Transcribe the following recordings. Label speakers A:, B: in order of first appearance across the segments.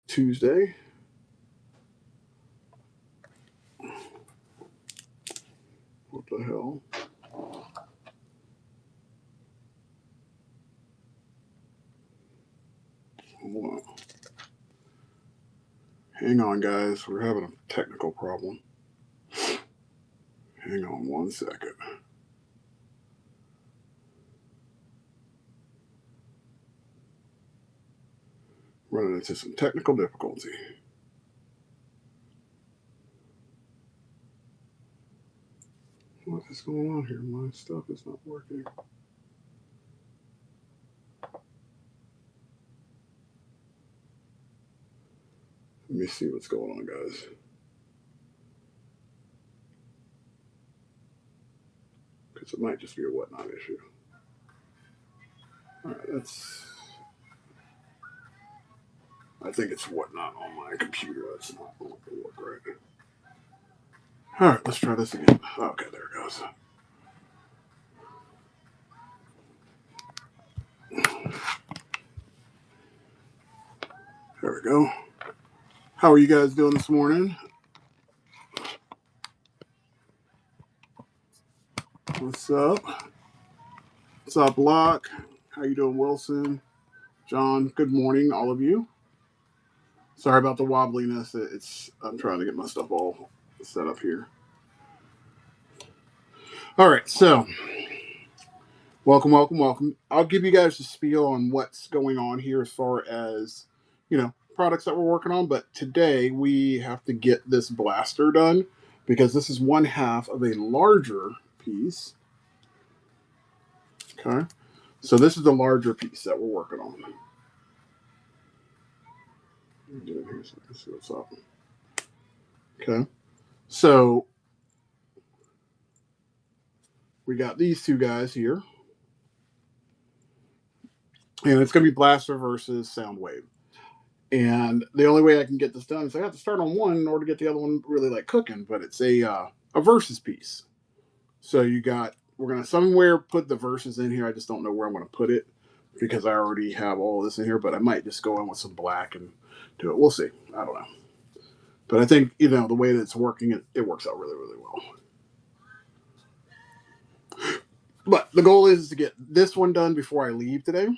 A: Tuesday. What the hell? Hold on. Hang on, guys. We're having a technical problem. Hang on 1 second. Running into some technical difficulty. What is going on here? My stuff is not working. Let me see what's going on, guys. Because it might just be a whatnot issue. All right, I think it's whatnot on my computer. That's not going to work right. All right, let's try this again. Okay, there it goes. There we go. How are you guys doing this morning? What's up? What's up, Locke? How you doing, Wilson? John, good morning, all of you. Sorry about the wobbliness. I'm trying to get my stuff all set up here. All right, so welcome, welcome, welcome. I'll give you guys a spiel on what's going on here as far as, products that we're working on. But today we have to get this blaster done because this is one half of a larger piece. Okay. So this is the larger piece that we're working on. Get in here so I can see what's up. Okay. So we got these two guys here. And it's going to be Blaster versus Soundwave. And the only way I can get this done is I have to start on one in order to get the other one really like cooking. But it's a versus piece. So we're going to somewhere put the verses in here. I just don't know where I'm going to put it because I already have all this in here. But I might just go in with some black and do it. We'll see. I don't know. But I think, the way that it's working, it works out really, really well. But the goal is to get this one done before I leave today,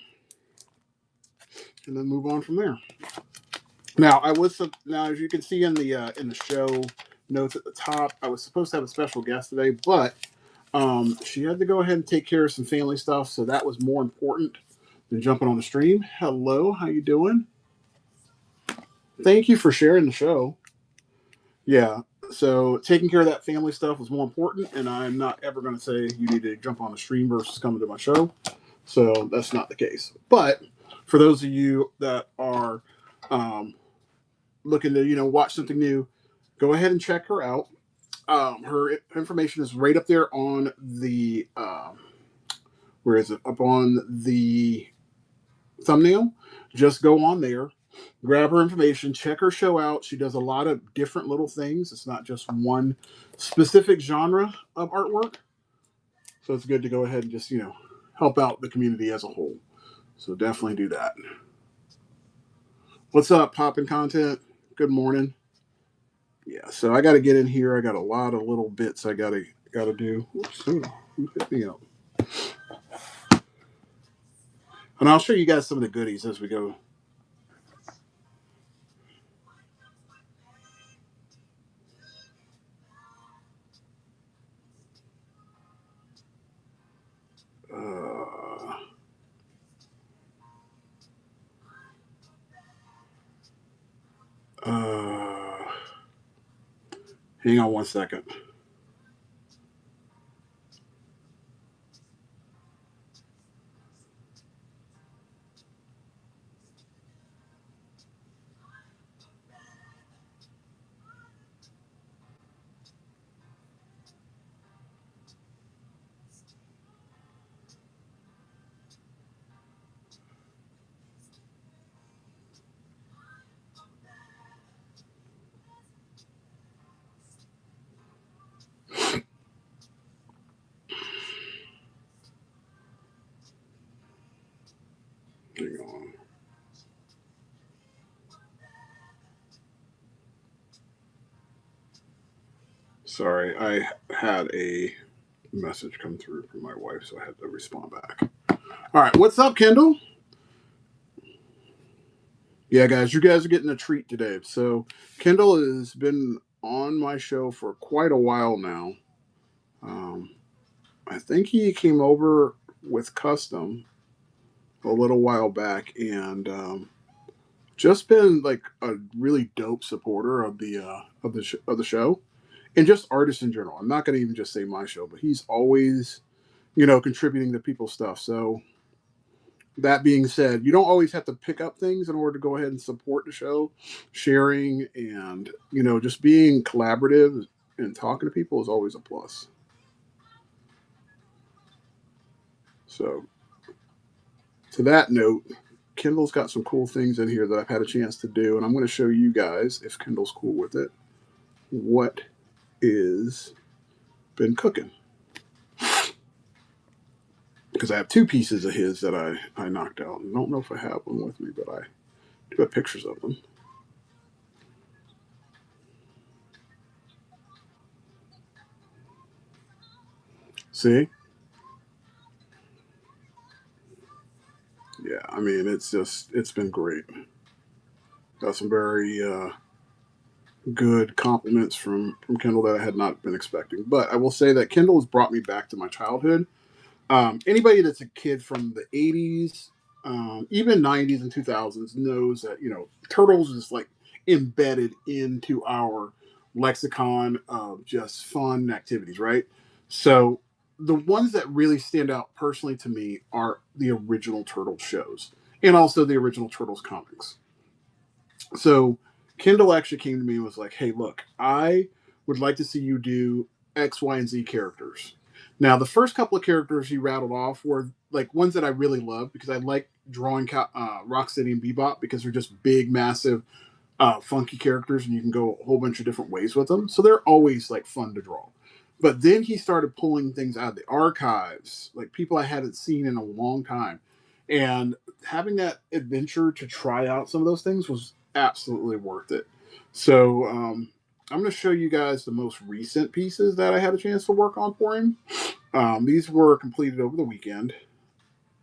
A: and then move on from there. Now, as you can see in the show notes at the top, I was supposed to have a special guest today, but she had to go ahead and take care of some family stuff, so that was more important than jumping on the stream. Hello, how you doing? Thank you for sharing the show. Yeah, so taking care of that family stuff was more important, and I'm not ever going to say you need to jump on the stream versus coming to my show. So that's not the case. But for those of you that are looking to watch something new, go ahead and check her out. Her information is right up there on the where is it? Up on the thumbnail. Just go on there, grab her information, check her show out. She does a lot of different little things. It's not just one specific genre of artwork. So it's good to go ahead and just help out the community as a whole. So definitely do that. What's up, Poppin' Content? Good morning. Yeah, so I got to get in here. I got a lot of little bits I gotta do. Oops, who hit me up? And I'll show you guys some of the goodies as we go. Hang on 1 second. Hang on. Sorry, I had a message come through from my wife, so I had to respond back. All right, what's up, Kendall? Yeah, guys, you guys are getting a treat today. So, Kendall has been on my show for quite a while now. Um, I think he came over with Custom a little while back, and just been like a really dope supporter of the show and just artists in general. I'm not going to even just say my show, but he's always contributing to people's stuff. So that being said, you don't always have to pick up things in order to go ahead and support the show. Sharing and just being collaborative and talking to people is always a plus. So to that note, Kindle's got some cool things in here that I've had a chance to do, and I'm going to show you guys, if Kindle's cool with it, what is been cooking. Because I have two pieces of his that I knocked out. I don't know if I have one with me, but I do have pictures of them. See? Yeah, I mean, it's been great. Got some very good compliments from Kindle that I had not been expecting. But I will say that Kindle has brought me back to my childhood. Anybody that's a kid from the 80s, even 90s and 2000s knows that, Turtles is like embedded into our lexicon of just fun activities, right? So the ones that really stand out personally to me are the original Turtles shows and also the original Turtles comics. So Kindle actually came to me and was like, "Hey, look, I would like to see you do X, Y, and Z characters." Now, the first couple of characters he rattled off were like ones that I really loved because I like drawing Rocksteady and Bebop because they're just big, massive, funky characters, and you can go a whole bunch of different ways with them. So they're always like fun to draw. But then he started pulling things out of the archives, like people I hadn't seen in a long time, and having that adventure to try out some of those things was absolutely worth it. So I'm going to show you guys the most recent pieces that I had a chance to work on for him. These were completed over the weekend.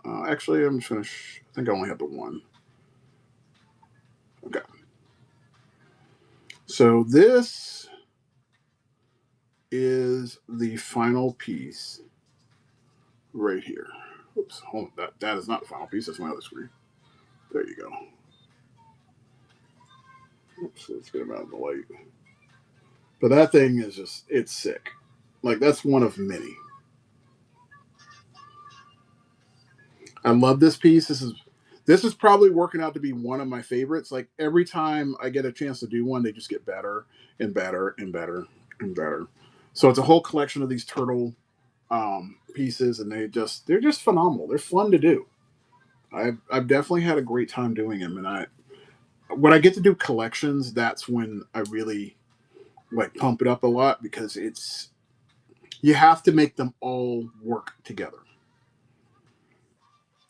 A: Actually, I'm just going to. I think I only have the one. Okay. So this is the final piece right here. Oops, hold on. That is not the final piece. That's my other screen. There you go. Oops, let's get him out of the light. But that thing is it's sick. Like, that's one of many. I love this piece. This is probably working out to be one of my favorites. Like, every time I get a chance to do one, they just get better and better and better and better. So it's a whole collection of these turtle pieces, and they're just phenomenal. They're fun to do. I've definitely had a great time doing them, and I when I get to do collections, that's when I really like pump it up a lot because it's you have to make them all work together.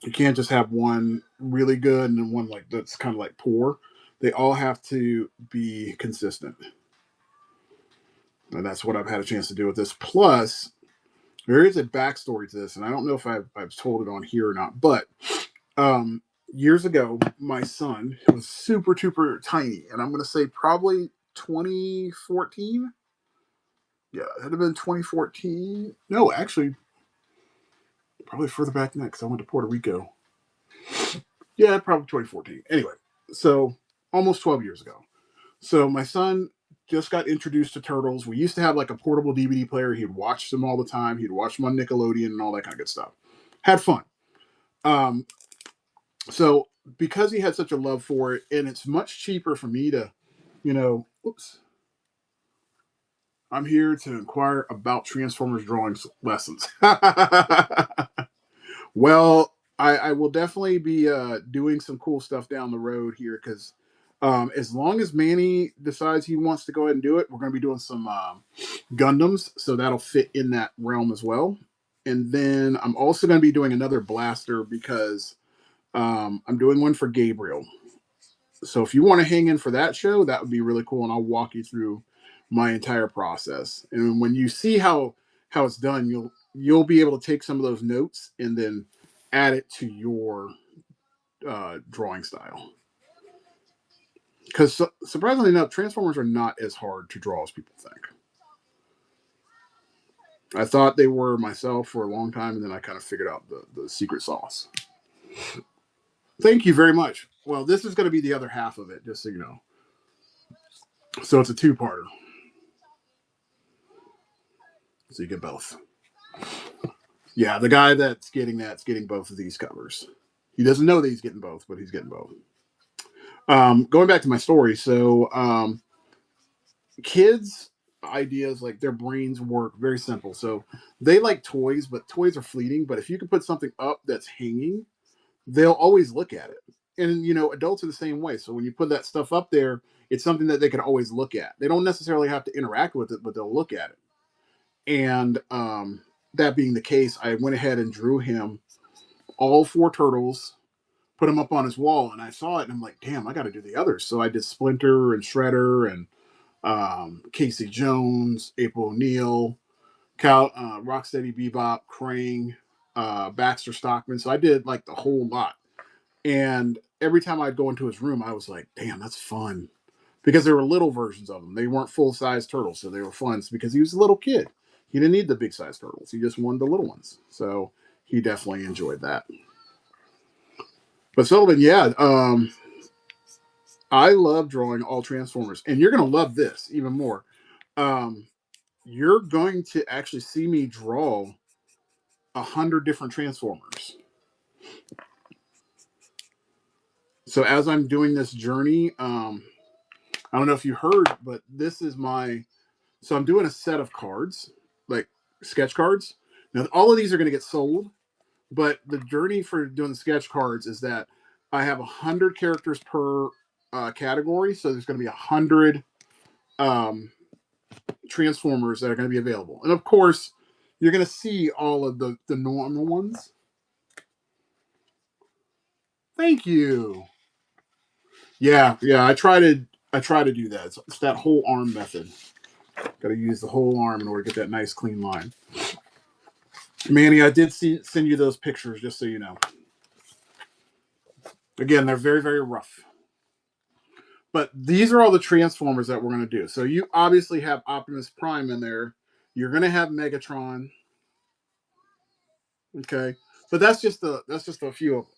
A: You can't just have one really good and then one like that's kind of like poor. They all have to be consistent, and that's what I've had a chance to do with this. Plus, there is a backstory to this, and I don't know if I've told it on here or not, but um, years ago, my son was super, super tiny, and I'm going to say probably 2014. Yeah, it had been 2014. No, actually, probably further back than that because I went to Puerto Rico. Yeah, probably 2014. Anyway, so almost 12 years ago. So my son just got introduced to Turtles. We used to have like a portable DVD player. He'd watch them all the time. He'd watch them on Nickelodeon and all that kind of good stuff. Had fun. Um, so because he had such a love for it, and it's much cheaper for me to, oops, I'm here to inquire about Transformers drawing lessons. Well, I will definitely be doing some cool stuff down the road here because as long as Manny decides he wants to go ahead and do it, we're going to be doing some Gundams, so that'll fit in that realm as well. And then I'm also going to be doing another blaster because I'm doing one for Gabriel. So if you want to hang in for that show, that would be really cool, and I'll walk you through my entire process. And when you see how it's done, you'll be able to take some of those notes and then add it to your drawing style. Because surprisingly enough, Transformers are not as hard to draw as people think. I thought they were myself for a long time, and then I kind of figured out the secret sauce. Thank you very much. Well, this is going to be the other half of it, just so you know. So it's a two-parter. So you get both. Yeah, the guy that's getting both of these covers. He doesn't know that he's getting both, but he's getting both. Going back to my story, so kids' ideas, like their brains work very simple. So they like toys, but toys are fleeting. But if you can put something up that's hanging, they'll always look at it. And adults are the same way. So when you put that stuff up there, it's something that they can always look at. They don't necessarily have to interact with it, but they'll look at it. And that being the case, I went ahead and drew him all four turtles, put them up on his wall, and I saw it, and I'm like, damn, I got to do the others. So I did Splinter and Shredder and Casey Jones, April O'Neil, Rocksteady Bebop, Krang, Baxter Stockman. So I did like the whole lot. And every time I'd go into his room, I was like, damn, that's fun. Because there were little versions of them. They weren't full-size turtles, so they were fun. It's because he was a little kid. He didn't need the big-size turtles. He just wanted the little ones. So he definitely enjoyed that. But Sullivan, yeah, I love drawing all Transformers. And you're going to love this even more. You're going to actually see me draw 100 different Transformers. So as I'm doing this journey, I don't know if you heard, but this is so I'm doing a set of cards, like sketch cards. Now, all of these are going to get sold, but the journey for doing the sketch cards is that I have 100 characters per category. So there's going to be 100 Transformers that are going to be available. And of course, you're going to see all of the normal ones. Thank you. Yeah. I try to do that. It's that whole arm method. Got to use the whole arm in order to get that nice clean line. Manny, I did send you those pictures just so you know. Again, they're very, very rough. But these are all the Transformers that we're going to do. So you obviously have Optimus Prime in there. You're going to have Megatron. Okay. But that's just a few of them.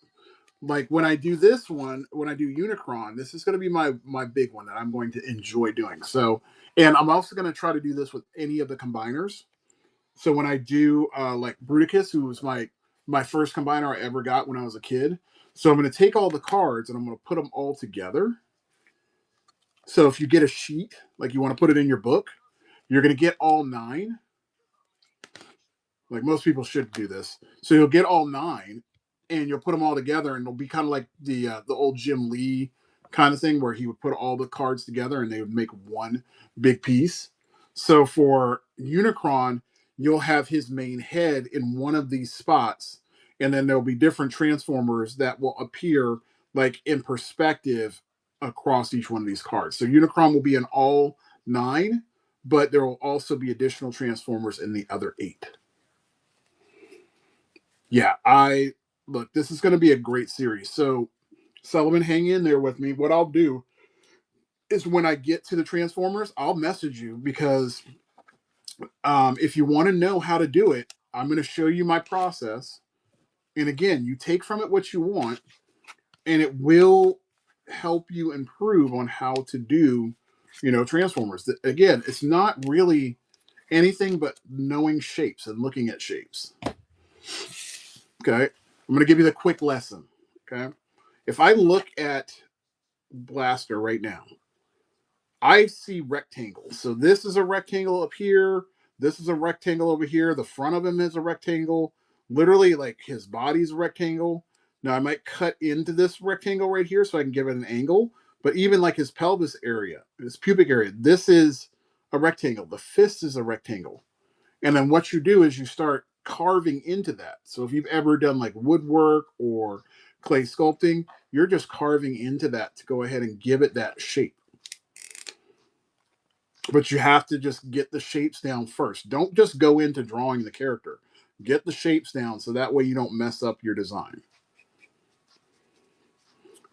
A: Like when I do this one, when I do Unicron, this is going to be my big one that I'm going to enjoy doing. So, and I'm also going to try to do this with any of the combiners. So when I do like Bruticus, who was my first combiner I ever got when I was a kid. So I'm going to take all the cards and I'm going to put them all together. So if you get a sheet, like you want to put it in your book, you're going to get all 9. Like most people should do this. So you'll get all 9 and you'll put them all together and it'll be kind of like the old Jim Lee kind of thing where he would put all the cards together and they would make one big piece. So for Unicron, you'll have his main head in one of these spots and then there'll be different Transformers that will appear like in perspective across each one of these cards. So Unicron will be in all 9, but there will also be additional Transformers in the other 8. Yeah, look, this is going to be a great series. So, Sullivan, hang in there with me. What I'll do is when I get to the Transformers, I'll message you because if you want to know how to do it, I'm going to show you my process. And again, you take from it what you want, and it will help you improve on how to do, Transformers. Again, it's not really anything but knowing shapes and looking at shapes. Okay. I'm going to give you the quick lesson. Okay. If I look at Blaster right now, I see rectangles. So this is a rectangle up here. This is a rectangle over here. The front of him is a rectangle. Literally, like his body's a rectangle. Now I might cut into this rectangle right here so I can give it an angle. But even like his pelvis area, his pubic area, this is a rectangle. The fist is a rectangle. And then what you do is you start carving into that. So if you've ever done like woodwork or clay sculpting, you're just carving into that to go ahead and give it that shape. But you have to just get the shapes down first. Don't just go into drawing the character. Get the shapes down so that way you don't mess up your design.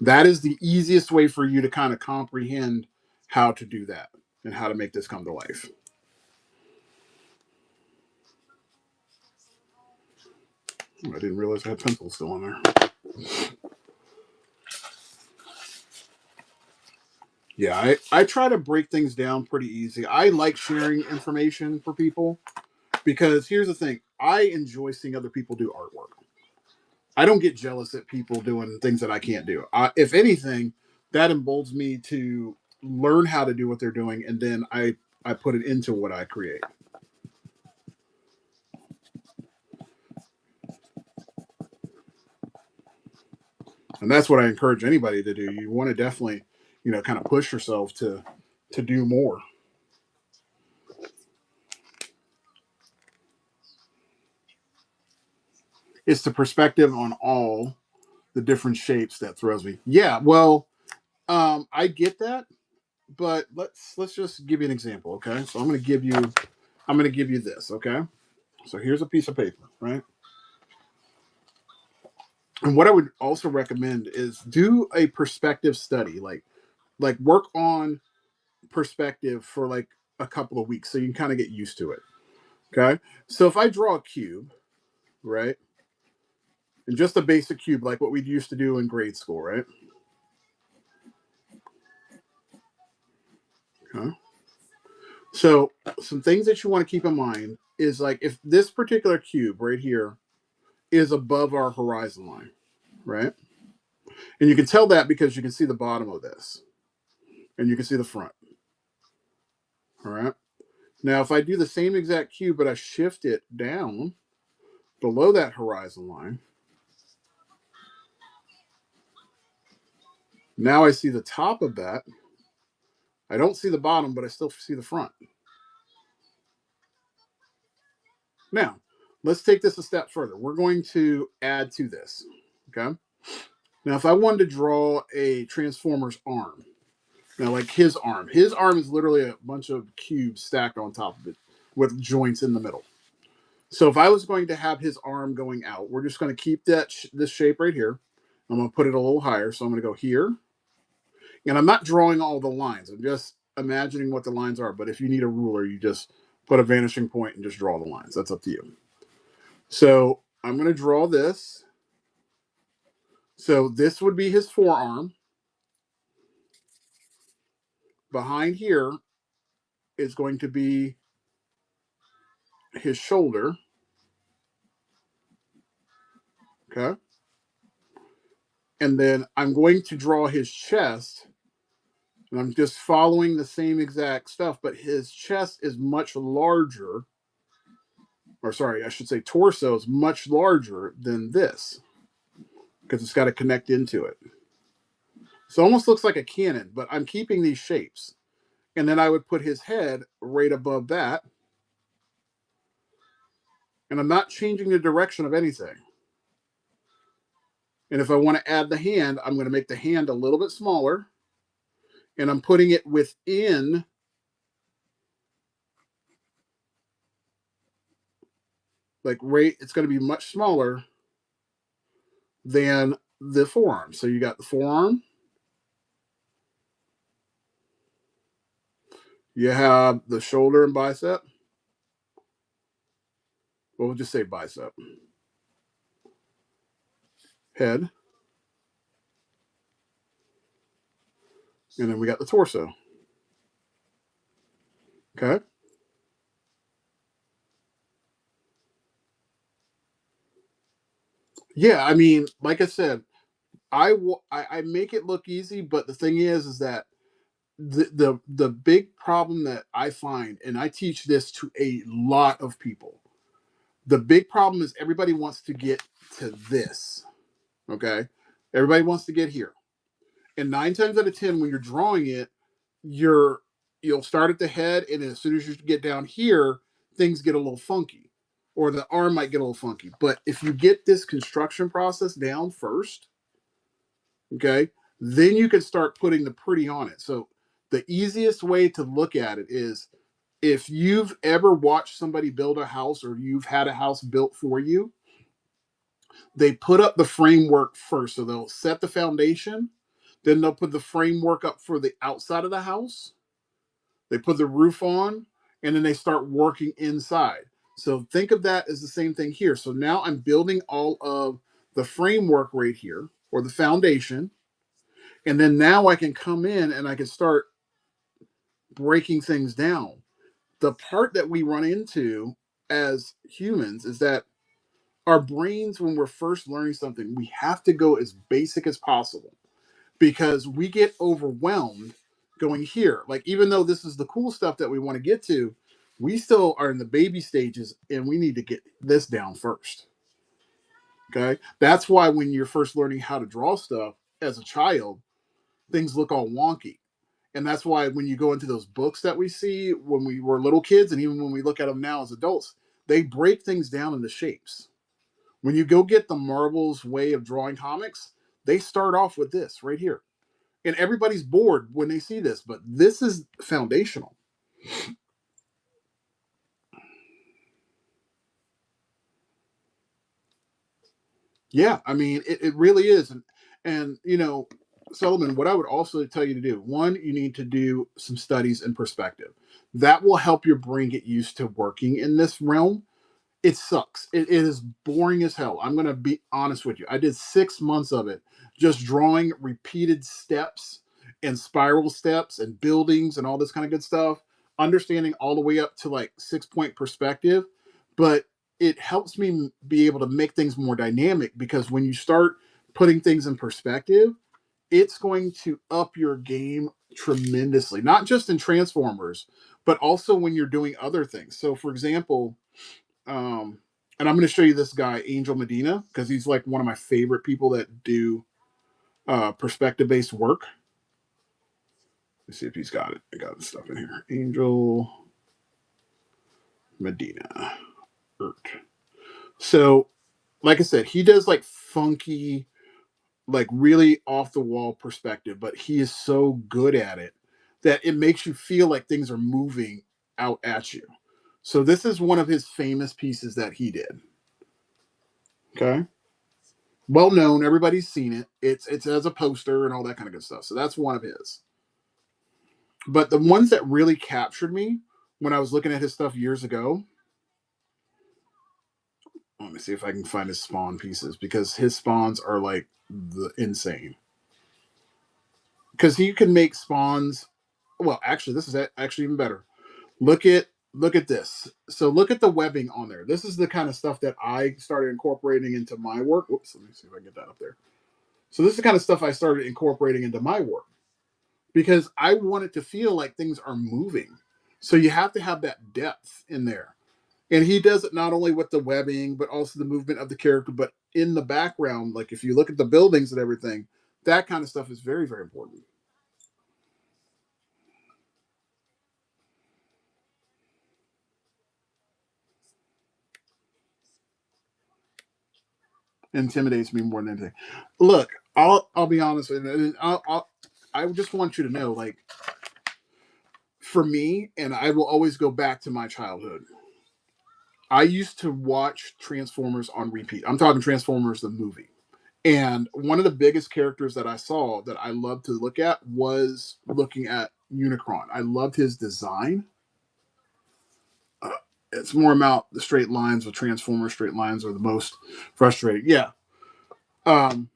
A: That is the easiest way for you to kind of comprehend how to do that and how to make this come to life. I didn't realize I had pencils still on there. Yeah, I try to break things down pretty easy. I like sharing information for people because here's the thing. I enjoy seeing other people do artwork. I don't get jealous at people doing things that I can't do. If anything, that emboldens me to learn how to do what they're doing, and then I put it into what I create. And that's what I encourage anybody to do. You want to definitely, kind of push yourself to do more. It's the perspective on all the different shapes that throws me. Yeah, well, I get that, but let's just give you an example, okay? So I'm gonna give you this, okay? So here's a piece of paper, right? And what I would also recommend is do a perspective study, like work on perspective for like a couple of weeks so you can kind of get used to it. Okay. So if I draw a cube, right? And just a basic cube like what we used to do in grade school, right? Okay. So some things that you want to keep in mind is like if this particular cube right here is above our horizon line, right? And you can tell that because you can see the bottom of this and you can see the front. All right. Now, if I do the same exact cube, but I shift it down below that horizon line, now I see the top of that. I don't see the bottom, but I still see the front. Now, let's take this a step further. We're going to add to this. Okay. Now, if I wanted to draw a Transformer's arm, now like his arm is literally a bunch of cubes stacked on top of it with joints in the middle. So if I was going to have his arm going out, we're just going to keep this shape right here. I'm going to put it a little higher. So I'm going to go here. And I'm not drawing all the lines. I'm just imagining what the lines are. But if you need a ruler, you just put a vanishing point and just draw the lines. That's up to you. So I'm going to draw this. So this would be his forearm. Behind here is going to be his shoulder. Okay. And then I'm going to draw his chest. And I'm just following the same exact stuff, but his chest is much larger. Or sorry, I should say torso is much larger than this because it's got to connect into it. So it almost looks like a cannon, but I'm keeping these shapes. And then I would put his head right above that. And I'm not changing the direction of anything. And if I want to add the hand, I'm going to make the hand a little bit smaller. And I'm putting it within it's going to be much smaller than the forearm. So you got the forearm. You have the shoulder and bicep. Well, we'll just say bicep. Head. And then we got the torso. Okay. Yeah, I mean, like I said, I make it look easy, but the thing is that the big problem that I find, and I teach this to a lot of people, the big problem is everybody wants to get to this. Okay, everybody wants to get here, and 9 times out of 10, when you're drawing it, you'll start at the head, and as soon as you get down here, things get a little funky, or the arm might get a little funky. But if you get this construction process down first, okay, then you can start putting the pretty on it. So The easiest way to look at it is, if you've ever watched somebody build a house or you've had a house built for you, they put up the framework first. So they'll set the foundation, then they'll put the framework up for the outside of the house. They put the roof on, and then they start working inside. So think of that as the same thing here. So now I'm building all of the framework right here, or the foundation. And then now I can come in and I can start breaking things down. The part that we run into as humans is that our brains, when we're first learning something, we have to go as basic as possible, because we get overwhelmed going here. Like, even though this is the cool stuff that we want to get to, we still are in the baby stages and we need to get this down first. Okay. That's why when you're first learning how to draw stuff as a child, things look all wonky. And that's why when you go into those books that we see when we were little kids, and even when we look at them now as adults, they break things down into shapes. When you go get the Marvel's way of drawing comics, they start off with this right here. And everybody's bored when they see this, but this is foundational. Yeah, I mean, it really is. And, Sullivan, what I would also tell you to do, one, you need to do some studies in perspective. That will help your brain get used to working in this realm. It sucks. It is boring as hell. I'm going to be honest with you. I did 6 months of it, just drawing repeated steps and spiral steps and buildings and all this kind of good stuff, understanding all the way up to like 6 point perspective. But it helps me be able to make things more dynamic, because when you start putting things in perspective, it's going to up your game tremendously, not just in Transformers, but also when you're doing other things. So, for example, and I'm going to show you this guy, Angel Medina, because he's like one of my favorite people that do perspective based work. Let's see if he's got it. I got the stuff in here. Angel Medina. So, like I said, he does like funky, like really off the wall perspective, but he is so good at it that it makes you feel like things are moving out at you. So, this is one of his famous pieces that he did. Okay. Well known, everybody's seen it. It's as a poster and all that kind of good stuff. So that's one of his. But the ones that really captured me when I was looking at his stuff years ago, let me see if I can find his Spawn pieces, because his Spawns are like the insane. Because he can make Spawns. Well, actually, this is actually even better. Look at this. So look at the webbing on there. This is the kind of stuff that I started incorporating into my work. Whoops, let me see if I can get that up there. So this is the kind of stuff I started incorporating into my work, because I want it to feel like things are moving. So you have to have that depth in there. And he does it not only with the webbing, but also the movement of the character, but in the background. Like if you look at the buildings and everything, that kind of stuff is very, very important. Intimidates me more than anything. Look, I'll be honest with you, and I just want you to know, like, for me, and I will always go back to my childhood. I used to watch Transformers on repeat. I'm talking Transformers the movie. And one of the biggest characters that I saw that I loved to look at was looking at Unicron. I loved his design. Uh, it's more about the straight lines with Transformers. Straight lines are the most frustrating. Yeah. Um,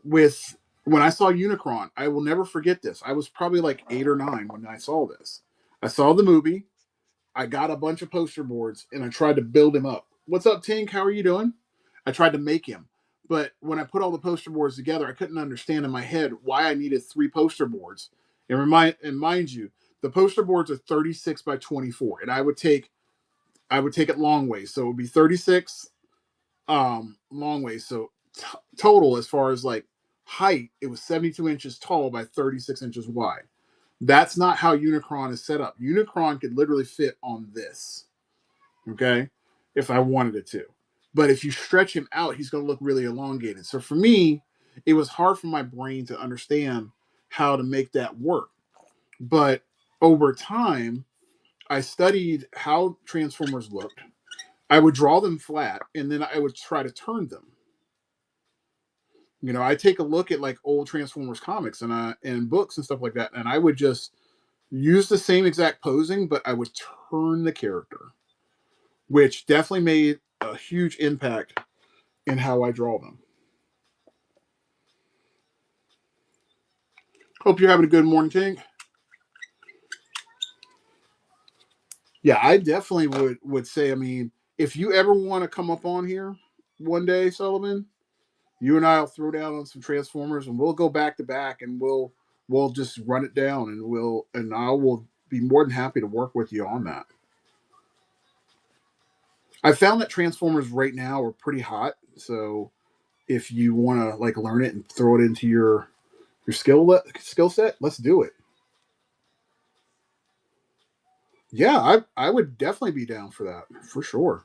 A: with When I saw Unicron, I will never forget this. I was probably like 8 or 9 when I saw this. I saw the movie. I got a bunch of poster boards and I tried to build him up. What's up, Tink? How are you doing? I tried to make him. But when I put all the poster boards together, I couldn't understand in my head why I needed 3 poster boards. And mind you, the poster boards are 36 by 24, and I would take it long ways. So it would be 36 long ways. So total, as far as like height, it was 72 inches tall by 36 inches wide. That's not how Unicron is set up. Unicron could literally fit on this, okay, if I wanted it to. But if you stretch him out, he's going to look really elongated. So for me, it was hard for my brain to understand how to make that work. But over time, I studied how Transformers looked. I would draw them flat, and then I would try to turn them. I take a look at like old Transformers comics and books and stuff like that, and I would just use the same exact posing, but I would turn the character, which definitely made a huge impact in how I draw them. Hope you're having a good morning, King. Yeah, I definitely would say. I mean, if you ever want to come up on here one day, Sullivan, you and I'll throw down on some Transformers, and we'll go back to back, and we'll just run it down, and I will be more than happy to work with you on that. I found that Transformers right now are pretty hot, so if you want to like learn it and throw it into your skill set, let's do it. Yeah, I would definitely be down for that for sure.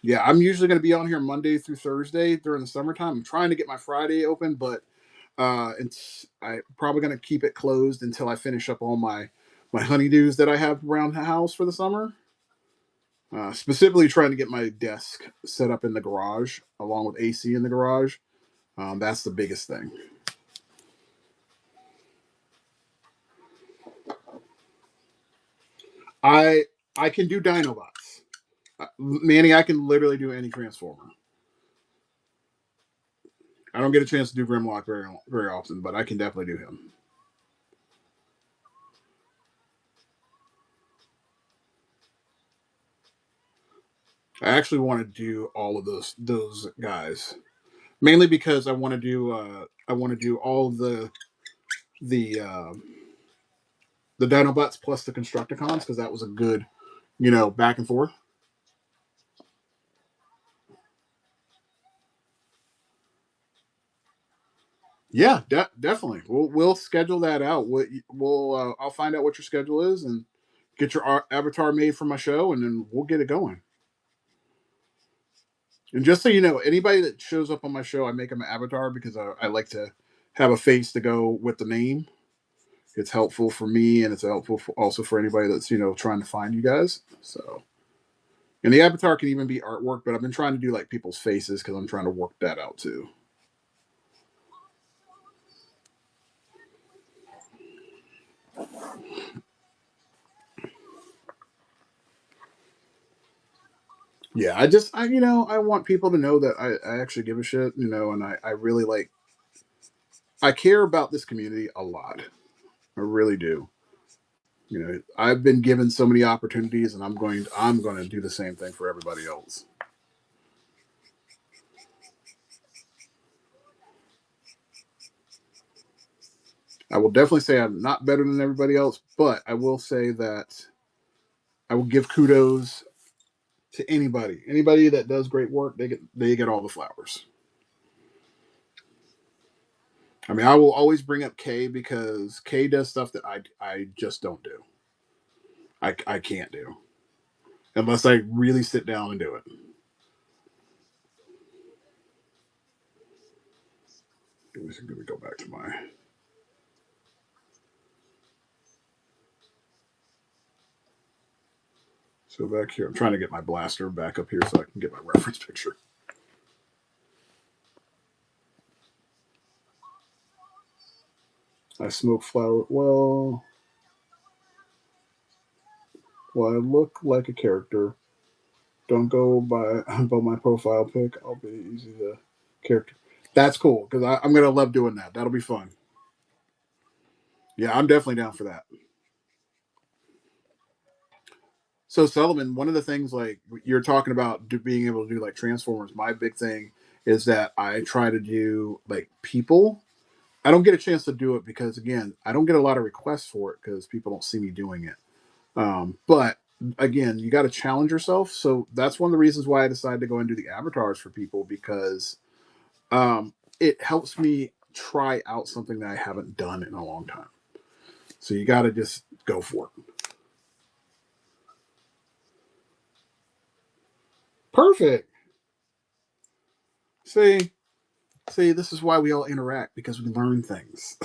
A: Yeah, I'm usually going to be on here Monday through Thursday during the summertime. I'm trying to get my Friday open, but I'm probably going to keep it closed until I finish up all my honeydews that I have around the house for the summer. Specifically, trying to get my desk set up in the garage along with AC in the garage. That's the biggest thing. I I can do Dinobots. Manny, I can literally do any Transformer. I don't get a chance to do Grimlock very often, but I can definitely do him. I actually want to do all of those guys, mainly because I want to do all the the Dinobots plus the Constructicons because that was a good back and forth. Yeah, definitely. We'll schedule that out. I'll find out what your schedule is and get your avatar made for my show, and then we'll get it going. And just so you know, anybody that shows up on my show, I make them an avatar because I like to have a face to go with the name. It's helpful for me, and it's helpful also for anybody that's trying to find you guys. So, and the avatar can even be artwork, but I've been trying to do like people's faces because I'm trying to work that out too. Yeah, I want people to know that I actually give a shit, and I really I care about this community a lot. I really do. I've been given so many opportunities, and I'm going to do the same thing for everybody else. I will definitely say I'm not better than everybody else, but I will say that I will give kudos to anybody that does great work. They get all the flowers. I mean, I will always bring up Kay because Kay does stuff that I just don't do. I can't do unless I really sit down and do it. Let me go back to my. So back here, I'm trying to get my blaster back up here so I can get my reference picture. I smoke flower. Well, I look like a character. Don't go by my profile pic. I'll be easy to character. That's cool because I'm gonna love doing that. That'll be fun. Yeah, I'm definitely down for that. So Sullivan, one of the things like you're talking about being able to do like Transformers, my big thing is that I try to do like people. I don't get a chance to do it because again, I don't get a lot of requests for it because people don't see me doing it. But again, you got to challenge yourself. So that's one of the reasons why I decided to go and do the avatars for people because it helps me try out something that I haven't done in a long time. So you got to just go for it. Perfect. See, See, this is why we all interact, because we learn things.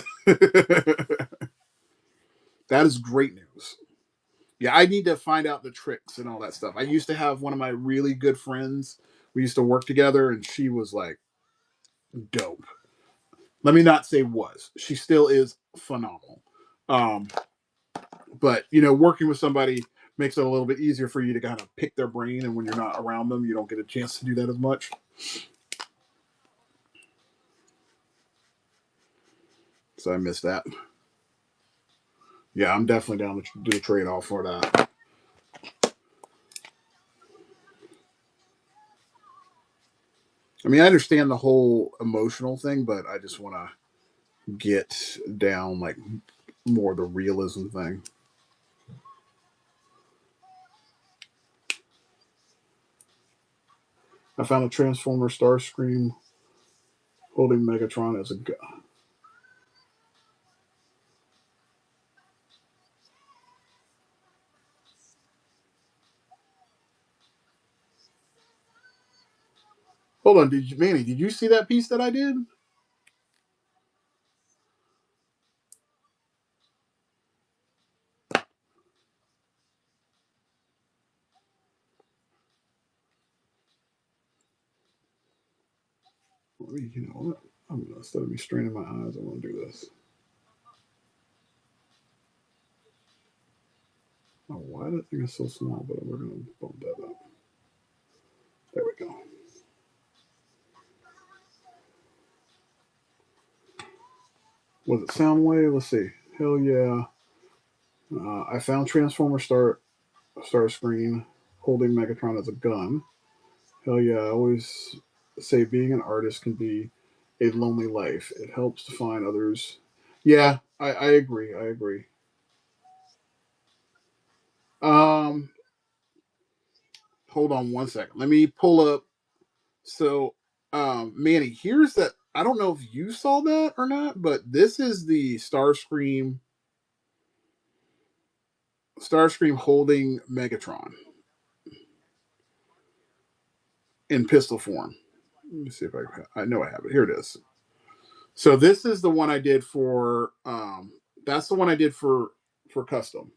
A: That is great news. Yeah, I need to find out the tricks and all that stuff. I used to have one of my really good friends. We used to work together, and she was like dope. Let me not say was. She still is phenomenal. Um, but working with somebody makes it a little bit easier for you to kind of pick their brain, and when you're not around them, you don't get a chance to do that as much. So I missed that. Yeah, I'm definitely down to do a trade off for that. I mean, I understand the whole emotional thing, but I just want to get down like more the realism thing. I found a Transformer Starscream holding Megatron as a gun. Hold on, Manny? Did you see that piece that I did? You know what? Instead of me straining my eyes, I'm gonna do this. Oh, why that thing is so small? But we're gonna bump that up. There we go. Was it Soundwave? Let's see. Hell yeah! I found Transformer Star Screen holding Megatron as a gun. Hell yeah! I always say being an artist can be a lonely life. It helps to find others. Yeah, I agree. I agree. Um, Hold on one second. Let me pull up. So, Manny, here's that. I don't know if you saw that or not, but this is the Starscream holding Megatron in pistol form. Let me see if I know I have it. Here it is. So this is the one I did for. That's the one I did for custom.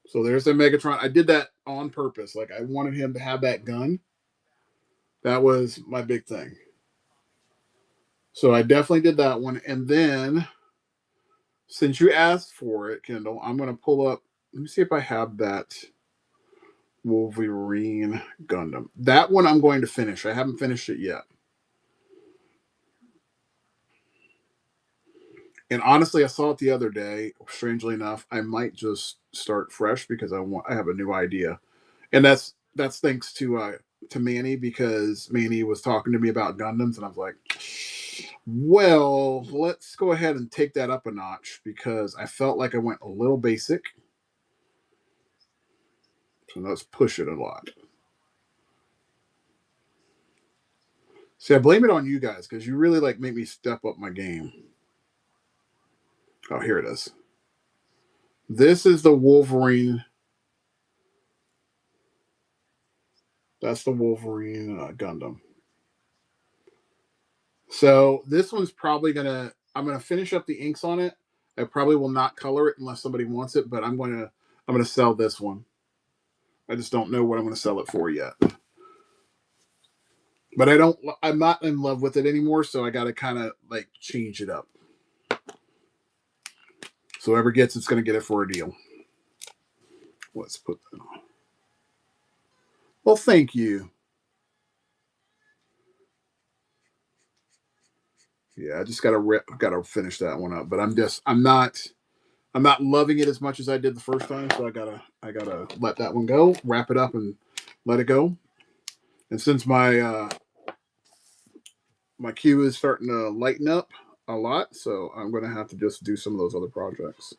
A: So there's the Megatron. I did that on purpose. Like I wanted him to have that gun. That was my big thing. So I definitely did that one. And then since you asked for it, Kendall, I'm gonna pull up. Let me see if I have that Wolverine Gundam. That one I'm going to finish. I haven't finished it yet. And honestly, I saw it the other day. Strangely enough, I might just start fresh because I have a new idea, and that's thanks to Manny, because Manny was talking to me about Gundams, and I was like, well, let's go ahead and take that up a notch because I felt like I went a little basic. So let's push it a lot. See, I blame it on you guys because you really like make me step up my game. Oh, here it is. This is the Wolverine. That's the Wolverine Gundam. So this one's probably gonna. I'm gonna finish up the inks on it. I probably will not color it unless somebody wants it, but I'm gonna sell this one. I just don't know what I'm gonna sell it for yet. But I don't. I'm not in love with it anymore, so I got to kind of like change it up. So whoever gets it's gonna get it for a deal. Let's put that on. Well, thank you. Yeah, I just gotta finish that one up. But I'm not loving it as much as I did the first time, so I gotta let that one go, wrap it up, and let it go. And since my queue is starting to lighten up a lot, so I'm gonna have to just do some of those other projects.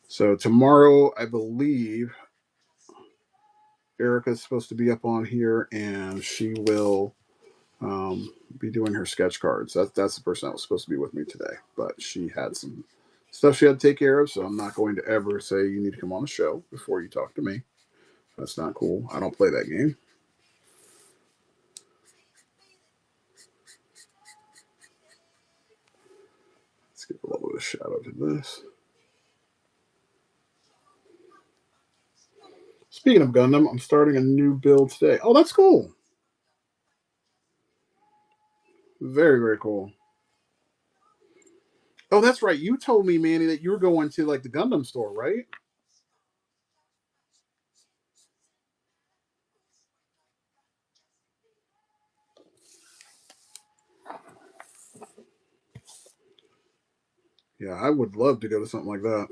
A: So tomorrow, I believe Erica's supposed to be up on here, and she will be doing her sketch cards. That's the person that was supposed to be with me today, but she had some stuff she had to take care of. So I'm not going to ever say you need to come on the show before you talk to me. That's not cool. I don't play that game. Let's give a little bit of shout out to this. Speaking of Gundam, I'm starting a new build today. Oh, that's cool. Very, very cool. Oh, that's right. You told me, Manny, that you were going to like the Gundam store, right? Yeah, I would love to go to something like that.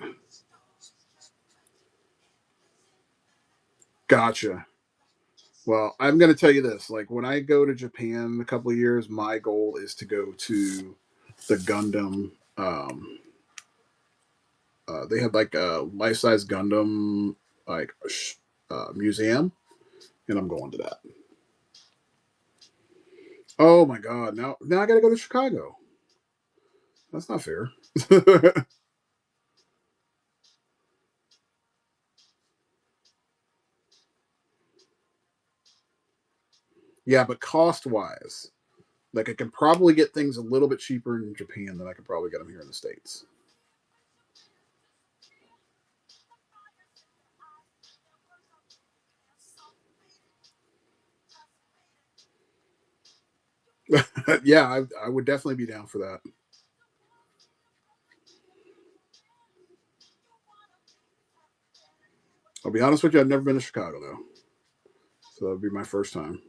A: Gotcha. Well, I'm going to tell you this. Like, when I go to Japan in a couple of years, my goal is to go to the Gundam. They have like a life size Gundam like museum, and I'm going to that. Oh my god! Now I got to go to Chicago. That's not fair. Yeah, but cost wise, like I can probably get things a little bit cheaper in Japan than I could probably get them here in the States. Yeah, I would definitely be down for that. I'll be honest with you, I've never been to Chicago though, so that'd be my first time.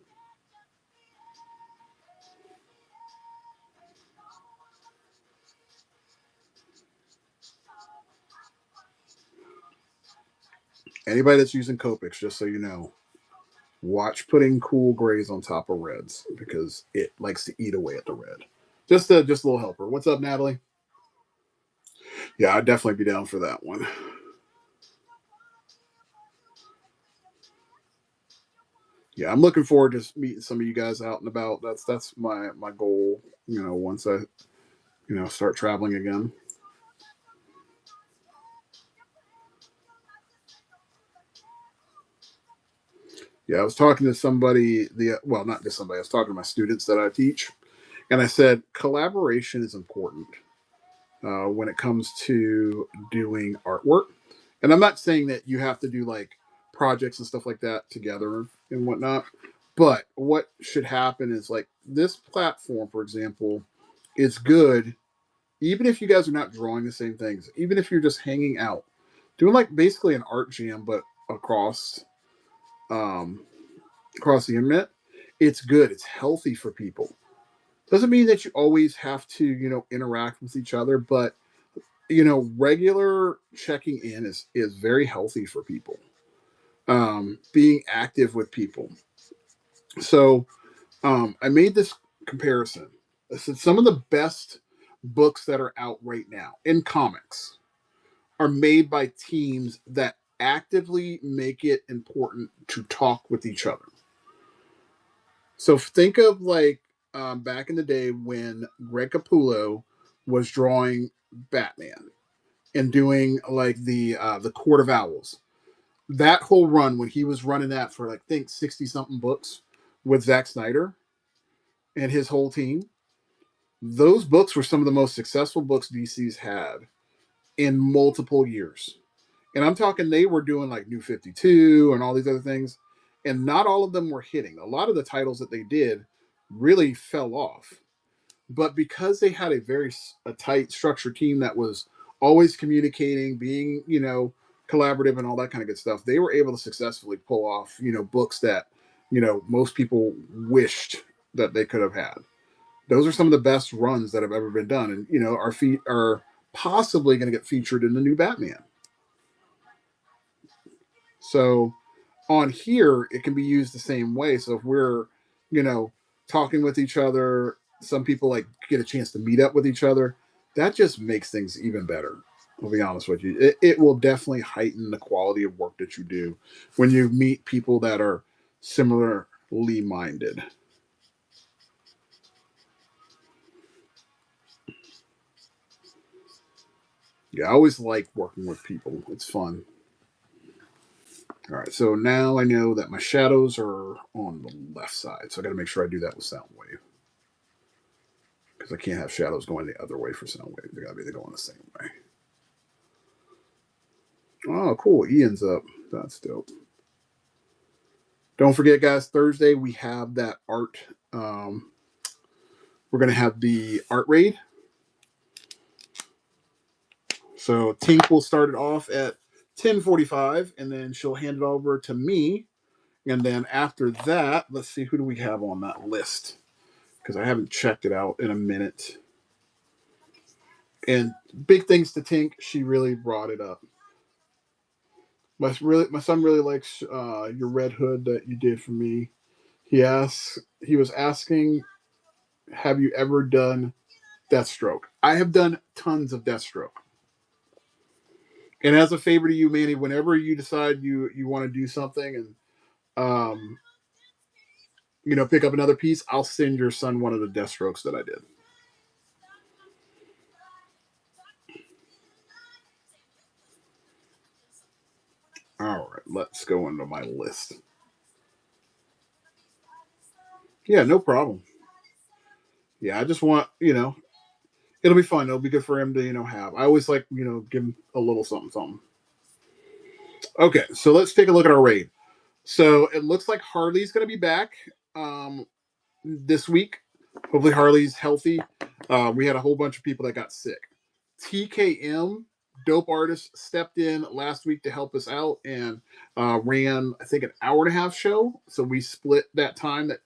A: Anybody that's using Copics, just so you know, watch putting cool grays on top of reds because it likes to eat away at the red. Just a little helper. What's up, Natalie? Yeah, I'd definitely be down for that one. Yeah, I'm looking forward to meeting some of you guys out and about. That's my goal. Once I start traveling again. Yeah, I was talking to somebody. Not just somebody. I was talking to my students that I teach, and I said collaboration is important when it comes to doing artwork. And I'm not saying that you have to do like projects and stuff like that together and whatnot. But what should happen is like this platform, for example, is good even if you guys are not drawing the same things, even if you're just hanging out, doing like basically an art jam, but um, across the internet. It's good. It's healthy for people. Doesn't mean that you always have to, interact with each other, but regular checking in is very healthy for people. Being active with people. So I made this comparison. I said some of the best books that are out right now in comics are made by teams that actively make it important to talk with each other. So think of like back in the day when Greg Capullo was drawing Batman and doing like the Court of Owls. That whole run when he was running that for like I think 60 something books with Zack Snyder and his whole team. Those books were some of the most successful books DC's had in multiple years. And I'm talking they were doing like New 52 and all these other things. And not all of them were hitting. A lot of the titles that they did really fell off. But because they had a tight structured team that was always communicating, being, collaborative and all that kind of good stuff, they were able to successfully pull off, books that, most people wished that they could have had. Those are some of the best runs that have ever been done. And, our feet are possibly going to get featured in the new Batman. So on here, it can be used the same way. So if we're, you know, talking with each other, some people like get a chance to meet up with each other. That just makes things even better. I'll be honest with you. It will definitely heighten the quality of work that you do when you meet people that are similarly minded. Yeah, I always like working with people. It's fun. All right, so now I know that my shadows are on the left side, so I got to make sure I do that with Soundwave because I can't have shadows going the other way for Soundwave. They got to be going the same way. Oh, cool. Ian's up. That's dope. Don't forget, guys, Thursday we have that art. We're going to have the art raid. So Tink will start it off at 10:45, and then she'll hand it over to me. And then after that, let's see, who do we have on that list? Because I haven't checked it out in a minute. And big things to Tink, she really brought it up. My son really likes your Red Hood that you did for me. He was asking, have you ever done Deathstroke? I have done tons of Deathstroke. And as a favor to you, Manny, whenever you decide you want to do something and um, pick up another piece, I'll send your son one of the Deathstrokes that I did. All right, let's go into my list. Yeah, no problem. Yeah, I just want, it'll be fun. It'll be good for him to, have. I always like, give him a little something, something. Okay, so let's take a look at our raid. So it looks like Harley's going to be back this week. Hopefully Harley's healthy. We had a whole bunch of people that got sick. TKM, dope artist, stepped in last week to help us out and ran, I think, an hour and a half show. So we split that time that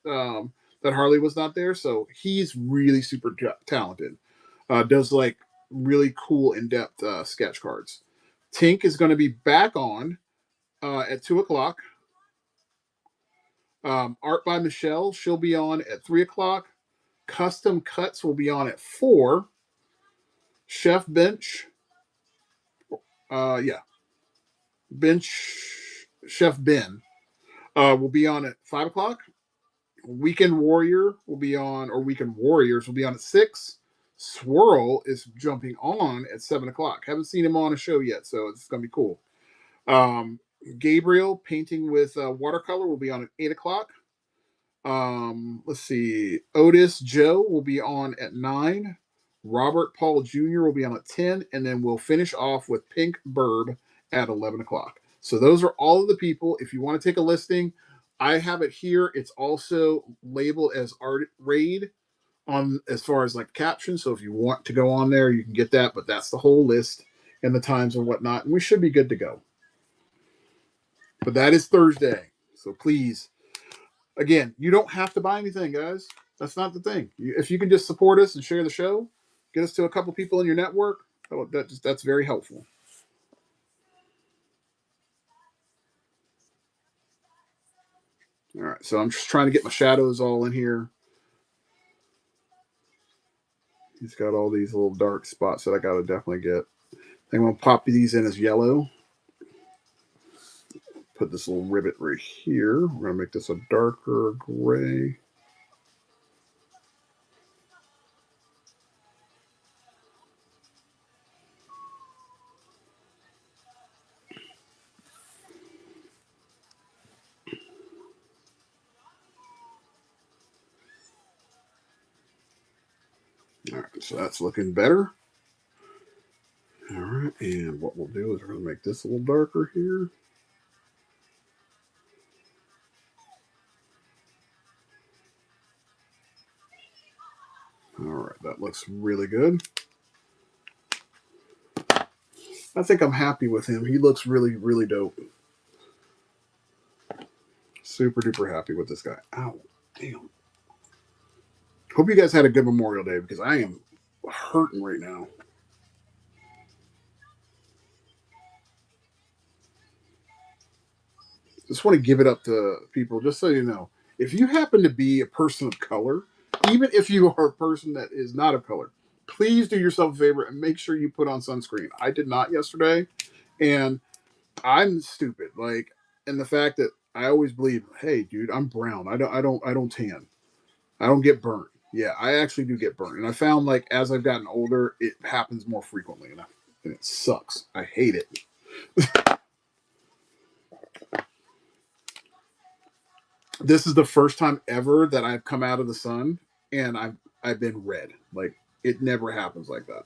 A: Harley was not there. So he's really super talented. Does like really cool in-depth sketch cards. Tink is going to be back on at 2:00. Art by Michelle, she'll be on at 3:00. Custom Cuts will be on at 4. Chef Bench, yeah, Bench Chef Ben will be on at 5:00. Weekend Warrior will be on, or Weekend Warriors will be on at 6. Swirl is jumping on at 7:00. Haven't seen him on a show yet, so it's gonna be cool. Gabriel painting with watercolor will be on at 8:00. Let's see. Otis Joe will be on at 9. Robert Paul Jr. will be on at 10, and then we'll finish off with Pink Burb at 11:00. So those are all of the people. If you want to take a listing, I have it here. It's also labeled as Art Raid on as far as like captions. So if you want to go on there, you can get that. But that's the whole list and the times and whatnot. And we should be good to go. But that is Thursday. So please, again, you don't have to buy anything, guys. That's not the thing. If you can just support us and share the show, get us to a couple people in your network, that's very helpful. All right, so I'm just trying to get my shadows all in here. He's got all these little dark spots that I got to definitely get. I'm going to pop these in as yellow. Put this little ribbit right here. We're going to make this a darker gray. All right, so that's looking better. All right, and what we'll do is we're going to make this a little darker here. All right, that looks really good. I think I'm happy with him. He looks really, really dope. Super duper happy with this guy. Ow, damn. Hope you guys had a good Memorial Day because I am hurting right now. Just want to give it up to people, just so you know. If you happen to be a person of color, even if you are a person that is not of color, please do yourself a favor and make sure you put on sunscreen. I did not yesterday, and I'm stupid. Like, and the fact that I always believe, hey, dude, I'm brown. I don't tan. I don't get burnt. Yeah, I actually do get burnt, and I found like as I've gotten older, it happens more frequently, and it sucks. I hate it. This is the first time ever that I've come out of the sun and I've been red. Like it never happens like that.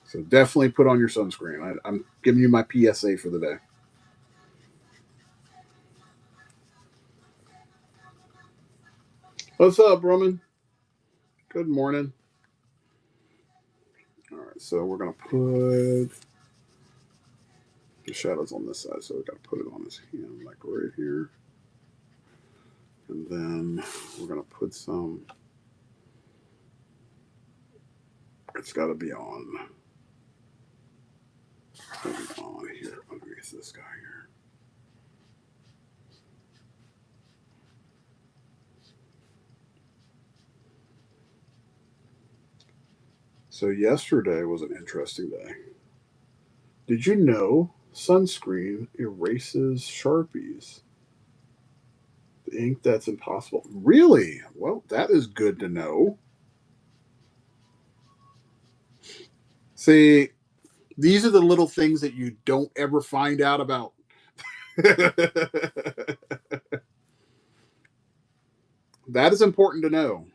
A: So definitely put on your sunscreen. I'm giving you my PSA for the day. What's up, Roman? Good morning. All right, so we're gonna put the shadows on this side, so we gotta put it on his hand, like right here, and then we're gonna put some. It's got to be on. It's on here underneath this guy here. So yesterday was an interesting day. Did you know sunscreen erases Sharpies? The ink that's impossible. Really? Well, that is good to know. See, these are the little things that you don't ever find out about. That is important to know.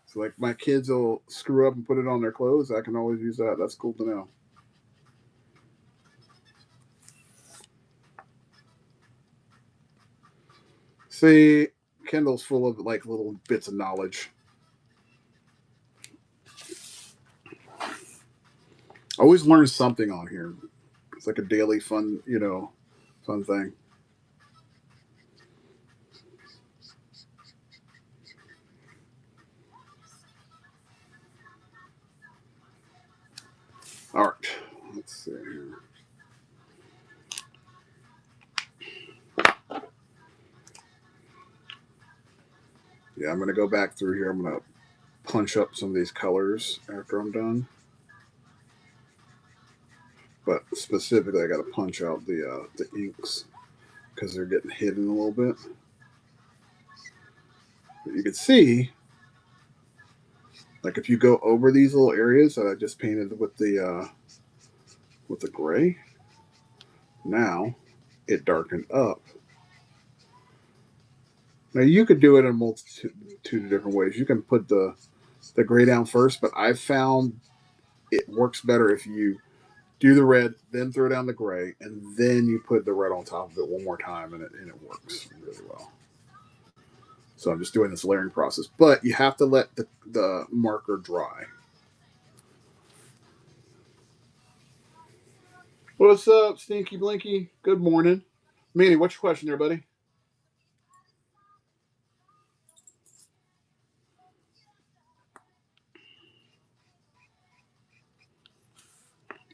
A: So, like, my kids will screw up and put it on their clothes. I can always use that. That's cool to know. See, Kendall's full of like little bits of knowledge. I always learn something on here. It's like a daily fun, fun thing. All right, let's see here. Yeah, I'm gonna go back through here. I'm gonna punch up some of these colors after I'm done. But specifically, I got to punch out the inks because they're getting hidden a little bit. But you can see, like if you go over these little areas that I just painted with the gray, now it darkened up. Now you could do it in a multitude of different ways. You can put the gray down first, but I've found it works better if you do the red, then throw down the gray, and then you put the red on top of it one more time, and it works really well. So I'm just doing this layering process, but you have to let the marker dry. What's up, Stinky Blinky? Good morning. Manny, what's your question there, buddy?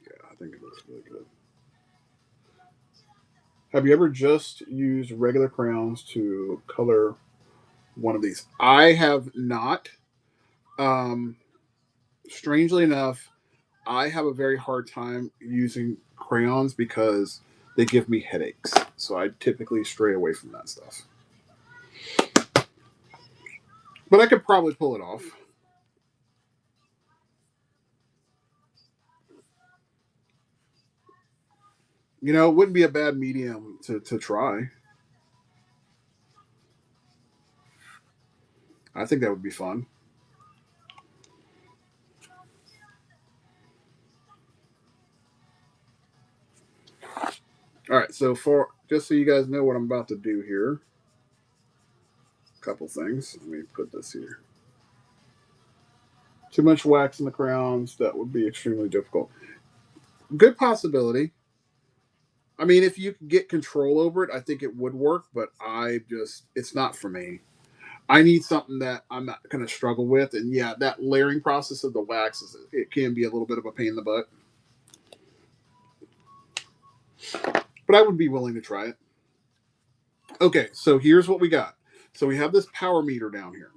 A: Yeah, I think it looks really good. Have you ever just used regular crayons to color one of these? I have not. Um, Strangely enough, I have a very hard time using crayons because they give me headaches. So I typically stray away from that stuff. But I could probably pull it off. It wouldn't be a bad medium to try. I think that would be fun. All right, so for just so you guys know what I'm about to do here, a couple things. Let me put this here. Too much wax in the crayons, that would be extremely difficult. Good possibility. I mean, if you could get control over it, I think it would work, but it's not for me. I need something that I'm not going to struggle with. And yeah, that layering process of the wax, it can be a little bit of a pain in the butt. But I would be willing to try it. Okay, so here's what we got. So we have this power meter down here.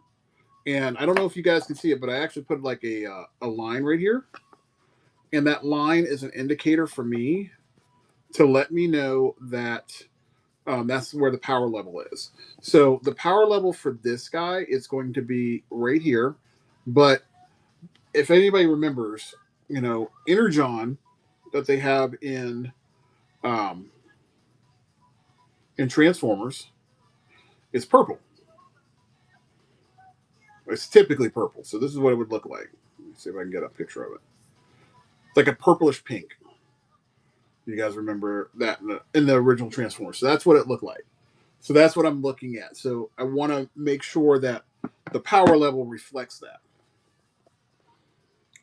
A: And I don't know if you guys can see it, but I actually put like a line right here. And that line is an indicator for me to let me know that that's where the power level is. So the power level for this guy is going to be right here. But if anybody remembers, Energon that they have um, in Transformers is purple. It's typically purple. So this is what it would look like. Let me see if I can get a picture of it. It's like a purplish pink. You guys remember that in the original Transformers. So that's what it looked like. So that's what I'm looking at. So I want to make sure that the power level reflects that.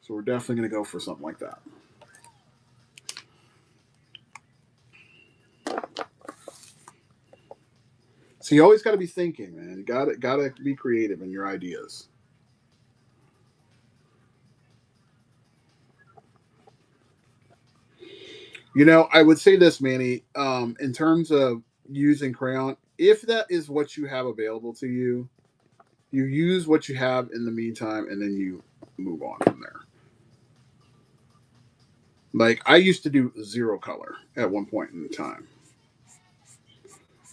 A: So we're definitely going to go for something like that. So you always got to be thinking, man. You got to be creative in your ideas. I would say this, Manny. In terms of using crayon, if that is what you have available to you, you use what you have in the meantime, and then you move on from there. Like I used to do zero color at one point in time,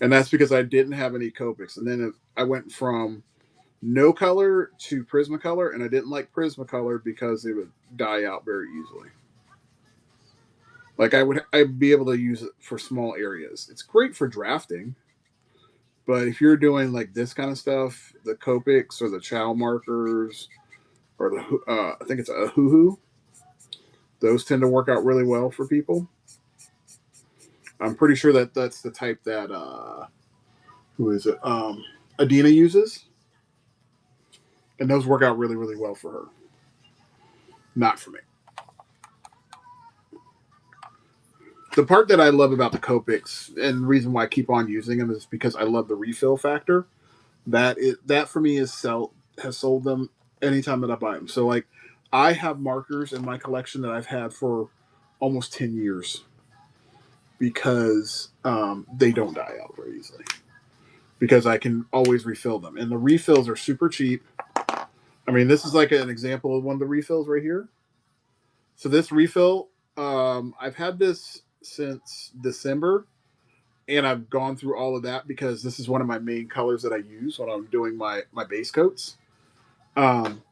A: and that's because I didn't have any Copics. And then I went from no color to Prismacolor, and I didn't like Prismacolor because it would die out very easily. Like I'd be able to use it for small areas. It's great for drafting, but if you're doing like this kind of stuff, the Copics or the Chow markers or the I think it's a Hoo, those tend to work out really well for people. I'm pretty sure that that's the type that who is it? Adina uses, and those work out really really well for her. Not for me. The part that I love about the Copics and the reason why I keep on using them is because I love the refill factor. That for me has sold them anytime that I buy them. So like I have markers in my collection that I've had for almost 10 years because they don't die out very easily because I can always refill them and the refills are super cheap. I mean, this is like an example of one of the refills right here. So this refill, I've had this since December, and I've gone through all of that because this is one of my main colors that I use when I'm doing my base coats. Um,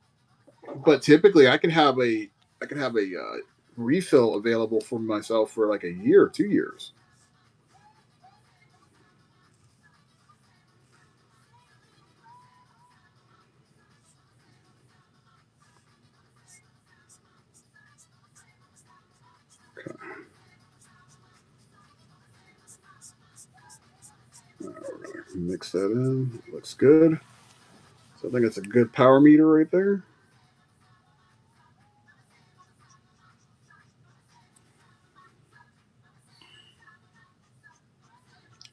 A: but typically, I can have a refill available for myself for like a year, 2 years. Mix that in. Looks good. So I think it's a good power meter right there.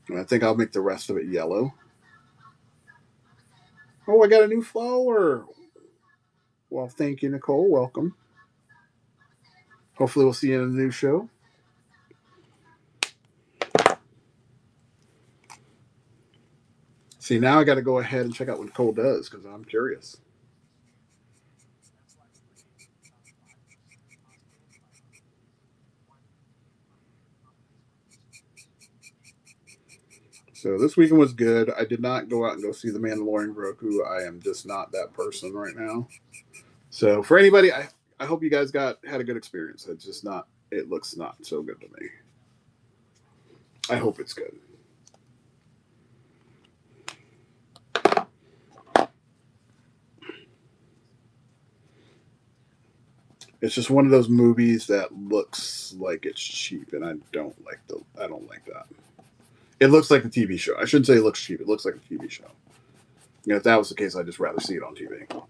A: And I think I'll make the rest of it yellow. Oh, I got a new flower. Well, thank you, Nicole. Welcome. Hopefully, we'll see you in a new show. See, now I got to go ahead and check out what Nicole does because I'm curious. So this weekend was good. I did not go out and go see The Mandalorian Roku. I am just not that person right now. So for anybody, I hope you guys had a good experience. It's just not. It looks not so good to me. I hope it's good. It's just one of those movies that looks like it's cheap, and I don't like that. It looks like a TV show. I shouldn't say it looks cheap. It looks like a TV show. If that was the case, I'd just rather see it on TV.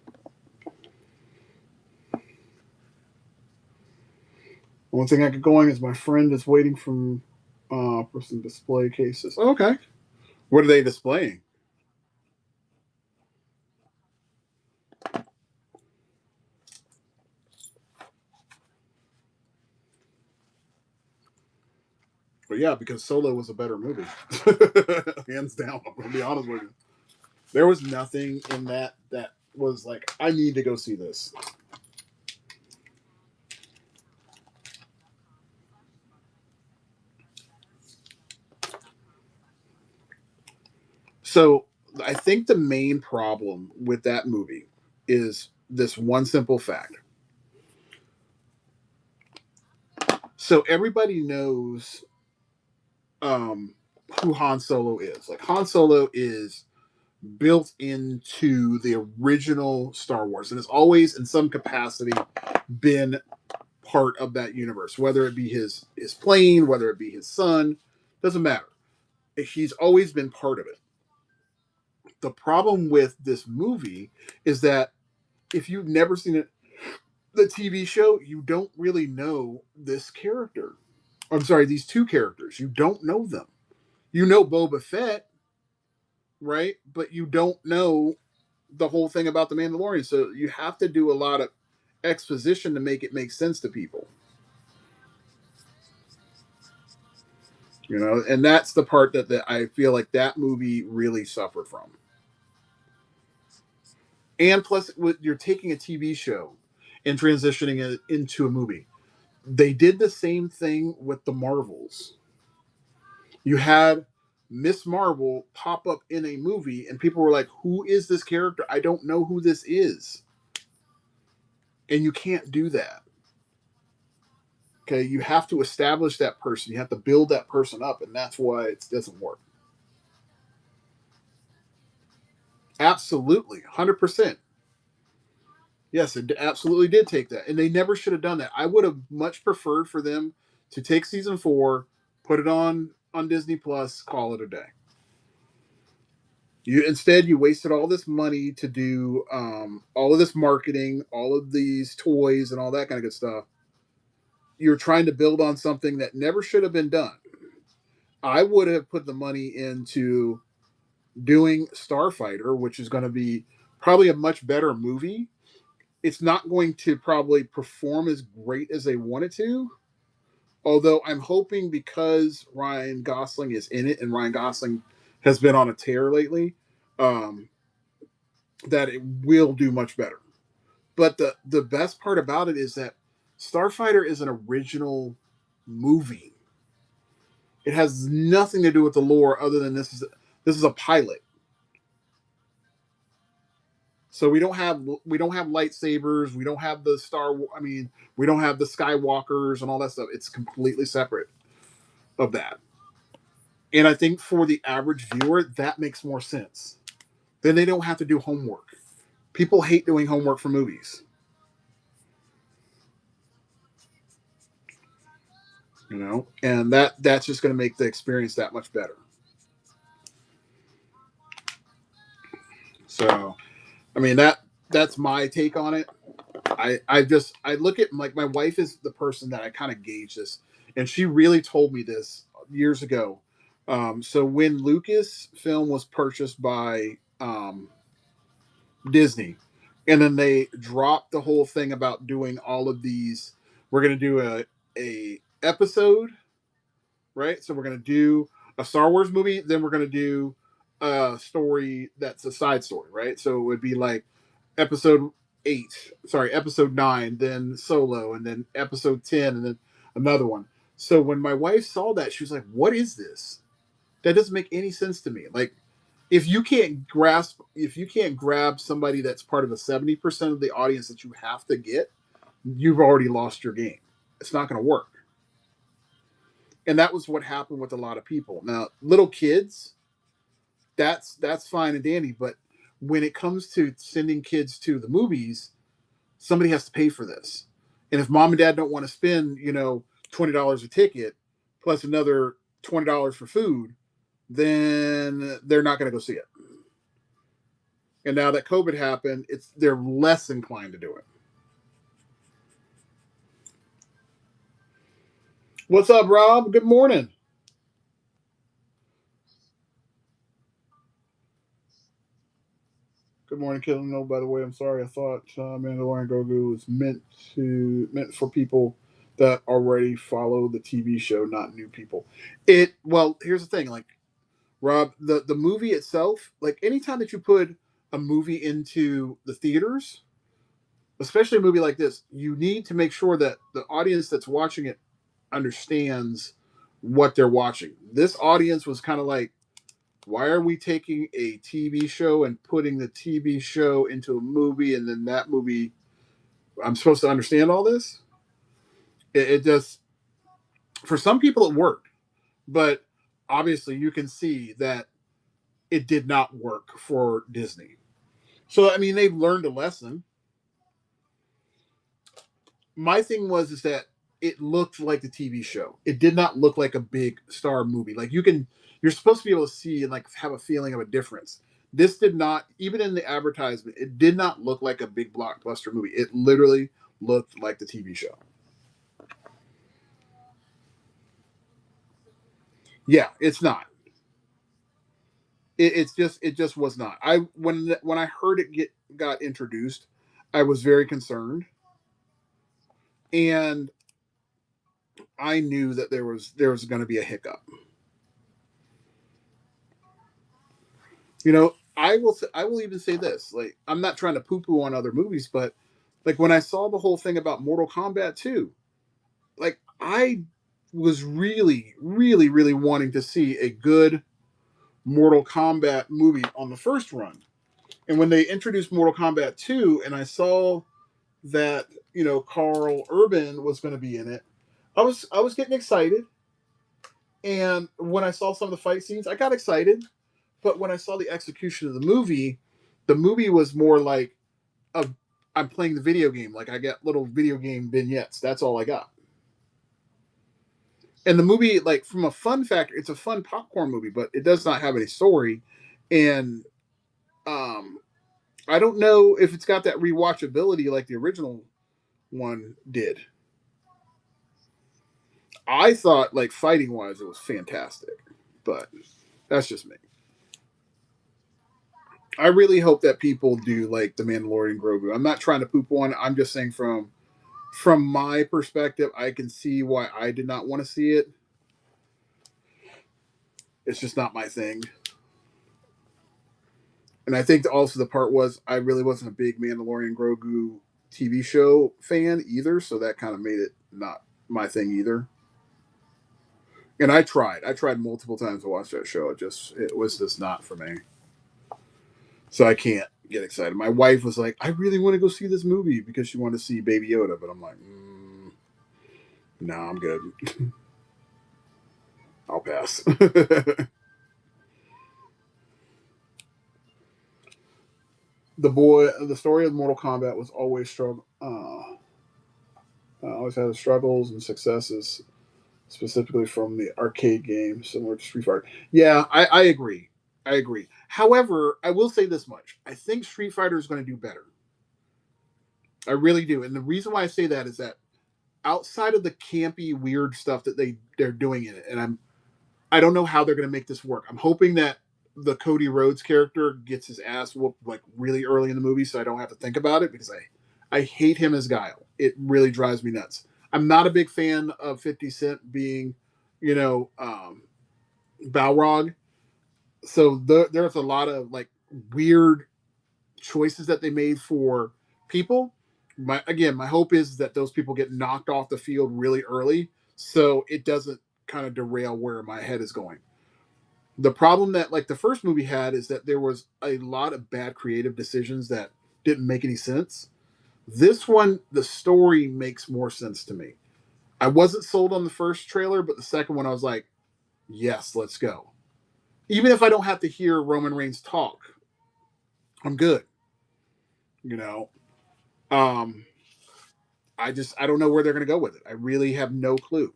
A: One thing I get going is my friend is waiting for some display cases. Okay. What are they displaying? But yeah, because Solo was a better movie, hands down. I'm gonna be honest with you. There was nothing in that was like I need to go see this. So I think the main problem with that movie is this one simple fact. So everybody knows um, who Han Solo is. Like Han Solo is built into the original Star Wars, and it's always in some capacity been part of that universe. Whether it be his plane, whether it be his son, doesn't matter. He's always been part of it. The problem with this movie is that if you've never seen it, the TV show, you don't really know this character. I'm sorry, these two characters. You don't know them. You know Boba Fett, right? But you don't know the whole thing about the Mandalorian. So you have to do a lot of exposition to make it make sense to people. You know, and that's the part that I feel like that movie really suffered from. And plus, you're taking a TV show and transitioning it into a movie. They did the same thing with the Marvels. You had Miss Marvel pop up in a movie, and people were like, "Who is this character? I don't know who this is." And you can't do that. Okay, you have to establish that person. You have to build that person up, and that's why it doesn't work. Absolutely, 100%. Yes, it absolutely did take that, and they never should have done that. I would have much preferred for them to take season 4, put it on Disney Plus, call it a day. You wasted all this money to do all of this marketing, all of these toys, and all that kind of good stuff. You're trying to build on something that never should have been done. I would have put the money into doing Starfighter, which is going to be probably a much better movie. It's not going to probably perform as great as they wanted to. Although I'm hoping because Ryan Gosling is in it and Ryan Gosling has been on a tear lately, um, that it will do much better. But the best part about it is that Starfighter is an original movie. It has nothing to do with the lore other than this is a pilot. So we don't have lightsabers. We don't have the Star. I mean, we don't have the Skywalkers and all that stuff. It's completely separate of that. And I think for the average viewer, that makes more sense. Then they don't have to do homework. People hate doing homework for movies, you know, and that's just going to make the experience that much better. So, I mean that's my take on it. I look at like my wife is the person that I kind of gauge this, and she really told me this years ago. So when Lucasfilm was purchased by Disney, and then they dropped the whole thing about doing all of these. We're gonna do a episode, right? So we're gonna do a Star Wars movie, then we're gonna do a story that's a side story, right? So it would be like episode 8, sorry, episode 9, then Solo, and then episode 10, and then another one. So when my wife saw that, she was like, "What is this? That doesn't make any sense to me." Like, if you can't grab somebody that's part of the 70% of the audience that you have to get, you've already lost your game. It's not going to work. And that was what happened with a lot of people. Now, little kids, that's fine and dandy, but when it comes to sending kids to the movies, somebody has to pay for this. And if mom and dad don't want to spend, $20 a ticket plus another $20 for food, then they're not going to go see it. And now that COVID happened, they're less inclined to do it. What's up, Rob? Good morning. Good morning, Killing. No, by the way, I'm sorry. I thought Mandalorian Grogu was meant for people that already follow the TV show, not new people. Here's the thing, like Rob, the movie itself, like anytime that you put a movie into the theaters, especially a movie like this, you need to make sure that the audience that's watching it understands what they're watching. This audience was kind of like Why are we taking a TV show and putting the TV show into a movie, and then that movie? I'm supposed to understand all this. It just, for some people it worked, but obviously you can see that it did not work for Disney. So I mean, they've learned a lesson. My thing was is that it looked like the TV show. It did not look like a big star movie. Like you're supposed to be able to see and like have a feeling of a difference. This did not, even in the advertisement, it did not look like a big blockbuster movie. It literally looked like the TV show. Yeah, it's not. It just was not. When I heard it get got introduced, I was very concerned, and I knew that there was going to be a hiccup. I will even say this. Like, I'm not trying to poo poo on other movies, but like when I saw the whole thing about Mortal Kombat 2, like I was really, really, really wanting to see a good Mortal Kombat movie on the first run. And when they introduced Mortal Kombat 2 and I saw that, Carl Urban was going to be in it, I was getting excited. And when I saw some of the fight scenes, I got excited. But when I saw the execution of the movie was more like a, I'm playing the video game. Like I get little video game vignettes. That's all I got. And the movie, like from a fun factor, it's a fun popcorn movie, but it does not have any story. And um, I don't know if it's got that rewatchability like the original one did. I thought, like fighting wise, it was fantastic, but that's just me. I really hope that people do like the Mandalorian Grogu. I'm not trying to poop on it. I'm just saying from my perspective, I can see why I did not want to see it. It's just not my thing. And I think also the part was I really wasn't a big Mandalorian Grogu TV show fan either, so that kind of made it not my thing either. And I tried multiple times to watch that show. It was just not for me. So I can't get excited. My wife was like, "I really want to go see this movie because she wanted to see Baby Yoda," but I'm like, "No, I'm good. I'll pass." The story of Mortal Kombat was always struggle. Always had struggles and successes, specifically from the arcade game, similar to Street Fighter. Yeah, I agree. I agree. However, I will say this much: I think Street Fighter is going to do better. I really do, and the reason why I say that is that outside of the campy, weird stuff that they're doing in it, and I don't know how they're going to make this work. I'm hoping that the Cody Rhodes character gets his ass whooped like really early in the movie, so I don't have to think about it because I hate him as Guile. It really drives me nuts. I'm not a big fan of 50 Cent being, you know, Balrog. So there's a lot of like weird choices that they made for people. My hope is that those people get knocked off the field really early, so it doesn't kind of derail where my head is going. The problem that like the first movie had is that there was a lot of bad creative decisions that didn't make any sense. This one, the story makes more sense to me. I wasn't sold on the first trailer, but the second one I was like, yes, let's go. Even if I don't have to hear Roman Reigns talk, I'm good. You know, um, I don't know where they're going to go with it. I really have no clue.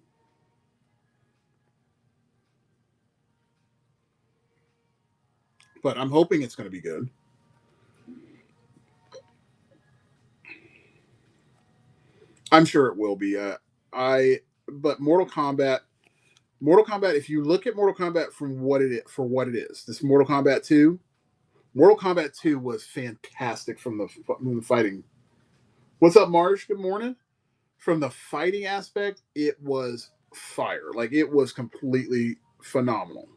A: But I'm hoping it's going to be good. I'm sure it will be. I but Mortal Kombat. If you look at Mortal Kombat from what it is, this Mortal Kombat 2 was fantastic from the fighting. What's up, Marsh? Good morning. From the fighting aspect, it was fire. Like it was completely phenomenal.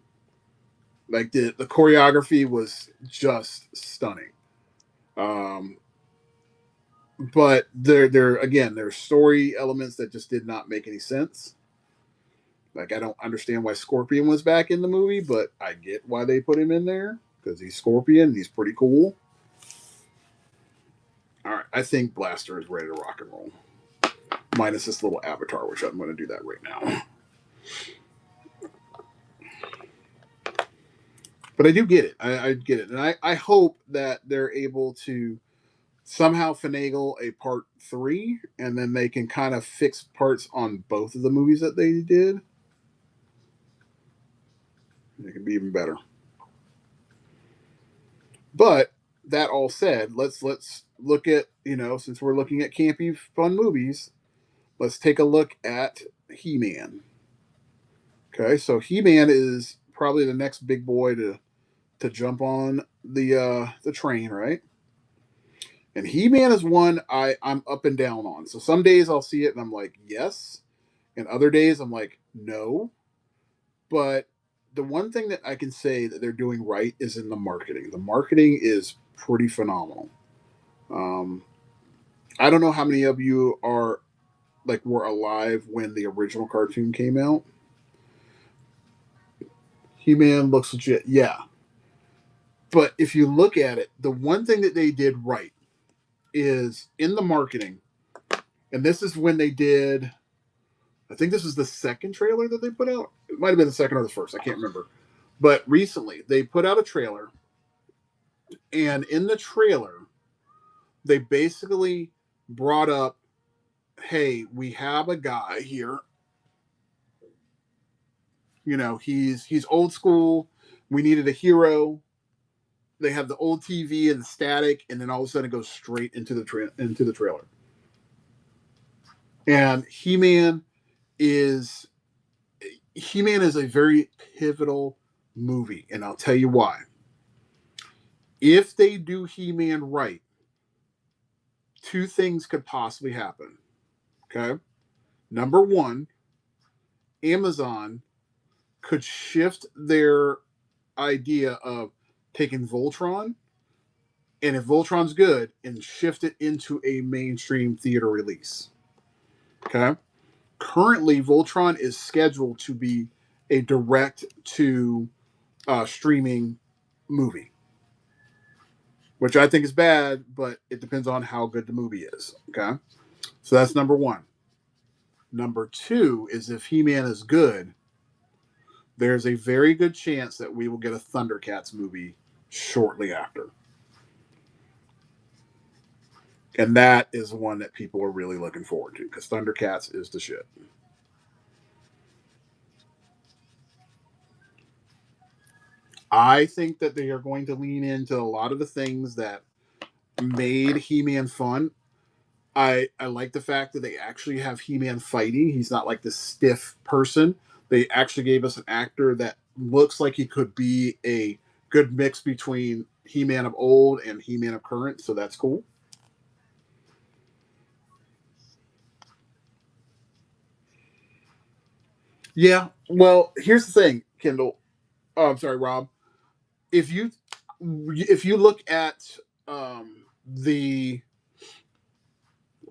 A: Like the choreography was just stunning. Um, but there again, there's story elements that just did not make any sense. Like, I don't understand why Scorpion was back in the movie, but I get why they put him in there because he's Scorpion. He's pretty cool. All right, I think Blaster is ready to rock and roll. Minus this little avatar, which I'm going to do that right now. But I do get it. I get it. And I hope that they're able to somehow finagle a part 3 and then they can kind of fix parts on both of the movies that they did. It could be even better. But that all said, let's look at, since we're looking at campy fun movies, let's take a look at He-Man. Okay, so He-Man is probably the next big boy to jump on the train, right? And He-Man is one I'm up and down on. So some days I'll see it and I'm like, yes, and other days I'm like, no. But the one thing that I can say that they're doing right is in the marketing. The marketing is pretty phenomenal. Um, I don't know how many of you were alive when the original cartoon came out. He-Man looks legit, yeah. But if you look at it, the one thing that they did right is in the marketing, and this is when they did. I think this is the second trailer that they put out. It might have been the second or the first. I can't remember. But recently, they put out a trailer, and in the trailer, they basically brought up, "Hey, we have a guy here. He's old school. We needed a hero." They have the old TV and the static, and then all of a sudden it goes straight into the trailer. And is He-Man is a very pivotal movie, and I'll tell you why. If they do He-Man right, two things could possibly happen. Okay? Number one, Amazon could shift their idea of taking Voltron, and if Voltron's good, and shift it into a mainstream theater release. Okay? Currently, Voltron is scheduled to be a direct to streaming movie, which I think is bad, but it depends on how good the movie is. Okay. So that's number one. Number two is if He-Man is good, there's a very good chance that we will get a Thundercats movie shortly after. And that is one that people are really looking forward to because Thundercats is the shit. I think that they are going to lean into a lot of the things that made He-Man fun. I like the fact that they actually have He-Man fighting. He's not like this stiff person. They actually gave us an actor that looks like he could be a good mix between He-Man of old and He-Man of current, so that's cool. Yeah. Well, here's the thing, Kendall. Oh, I'm sorry, Rob. If you look at the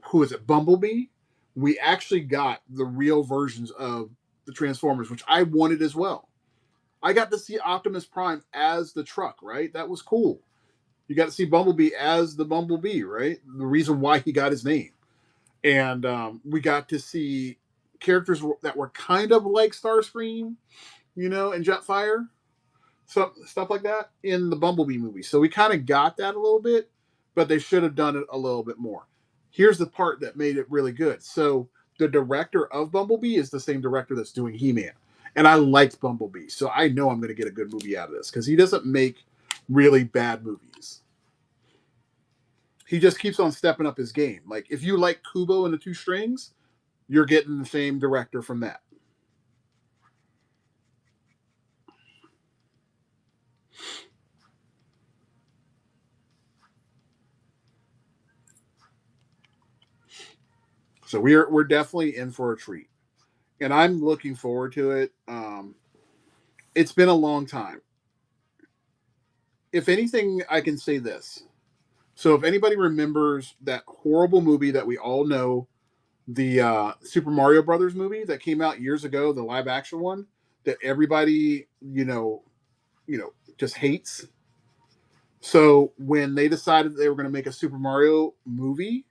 A: who is it, Bumblebee, we actually got the real versions of the Transformers, which I wanted as well. I got to see Optimus Prime as the truck, right? That was cool. You got to see Bumblebee as the Bumblebee, right? The reason why he got his name. And we got to see characters that were kind of like Starscream, and Jetfire, stuff like that in the Bumblebee movie. So we kind of got that a little bit, but they should have done it a little bit more. Here's the part that made it really good. So the director of Bumblebee is the same director that's doing He-Man. And I liked Bumblebee, so I know I'm going to get a good movie out of this because he doesn't make really bad movies. He just keeps on stepping up his game. Like if you like Kubo and the Two Strings, you're getting the same director from that. So we're definitely in for a treat, and I'm looking forward to it. It's been a long time. If anything, I can say this. So if anybody remembers that horrible movie that we all know the Super Mario Brothers movie that came out years ago, the live action one that everybody just hates. So when they decided they were going to make a Super Mario movie,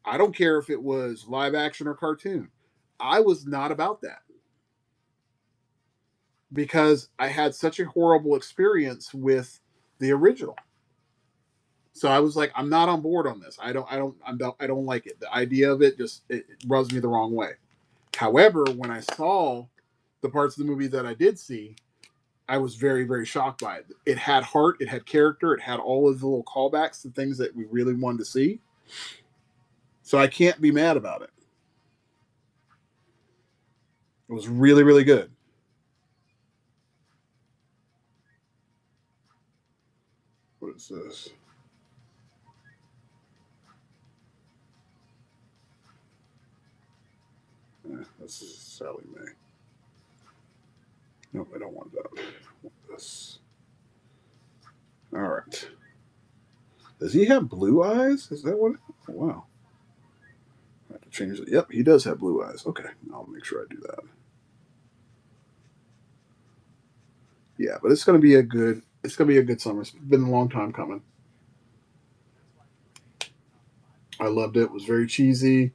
A: I don't care if it was live action or cartoon. I was not about that because I had such a horrible experience with the original. So I was like, I'm not on board on this. I don't like it. The idea of it just it rubs me the wrong way. However, when I saw the parts of the movie that I did see, I was very, very shocked by it. It had heart, it had character, it had all of the little callbacks to things that we really wanted to see. So I can't be mad about it. It was really, really good. What is this? This is Sally Mae. No, I don't want that. I want this. All right. Does he have blue eyes? Is that what? Oh, wow. I have to change it. Yep, he does have blue eyes. Okay, I'll make sure I do that. Yeah, but it's gonna be a good. It's gonna be a good summer. It's been a long time coming. I loved it. It was very cheesy.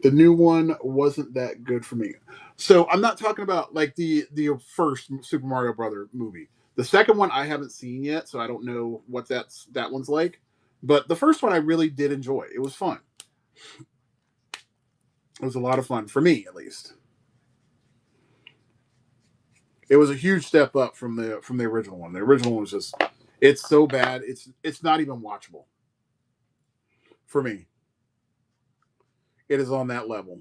A: The new one wasn't that good for me. So I'm not talking about like the first Super Mario Brother movie. The second one I haven't seen yet, so I don't know what that one's like. But the first one I really did enjoy. It was fun. It was a lot of fun for me, at least. It was a huge step up from the original one. The original one was just it's so bad. It's not even watchable for me. It is on that level.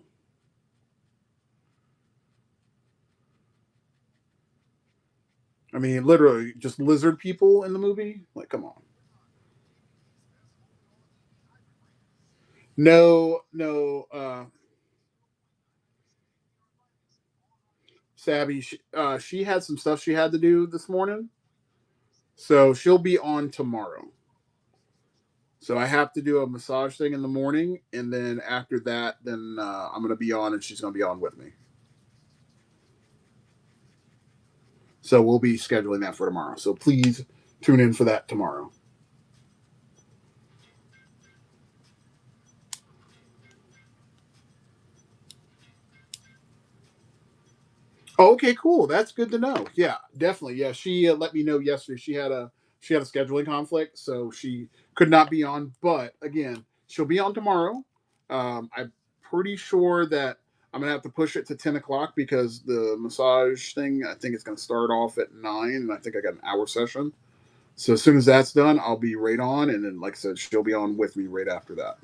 A: I mean, literally just lizard people in the movie. Like, come on. No, no. Sabby, she had some stuff she had to do this morning, so she'll be on tomorrow. So I have to do a massage thing in the morning, and then after that, then I'm gonna be on, and she's gonna be on with me. So we'll be scheduling that for tomorrow. So please tune in for that tomorrow. Oh, okay, cool. That's good to know. Yeah, definitely. Yeah, she let me know yesterday. She had a scheduling conflict, so she could not be on. But again, she'll be on tomorrow. I'm pretty sure that I'm gonna have to push it to 10 o'clock because the massage thing I think it's gonna start off at 9, and I think I got an hour session. So as soon as that's done, I'll be right on, and then like I said, she'll be on with me right after that.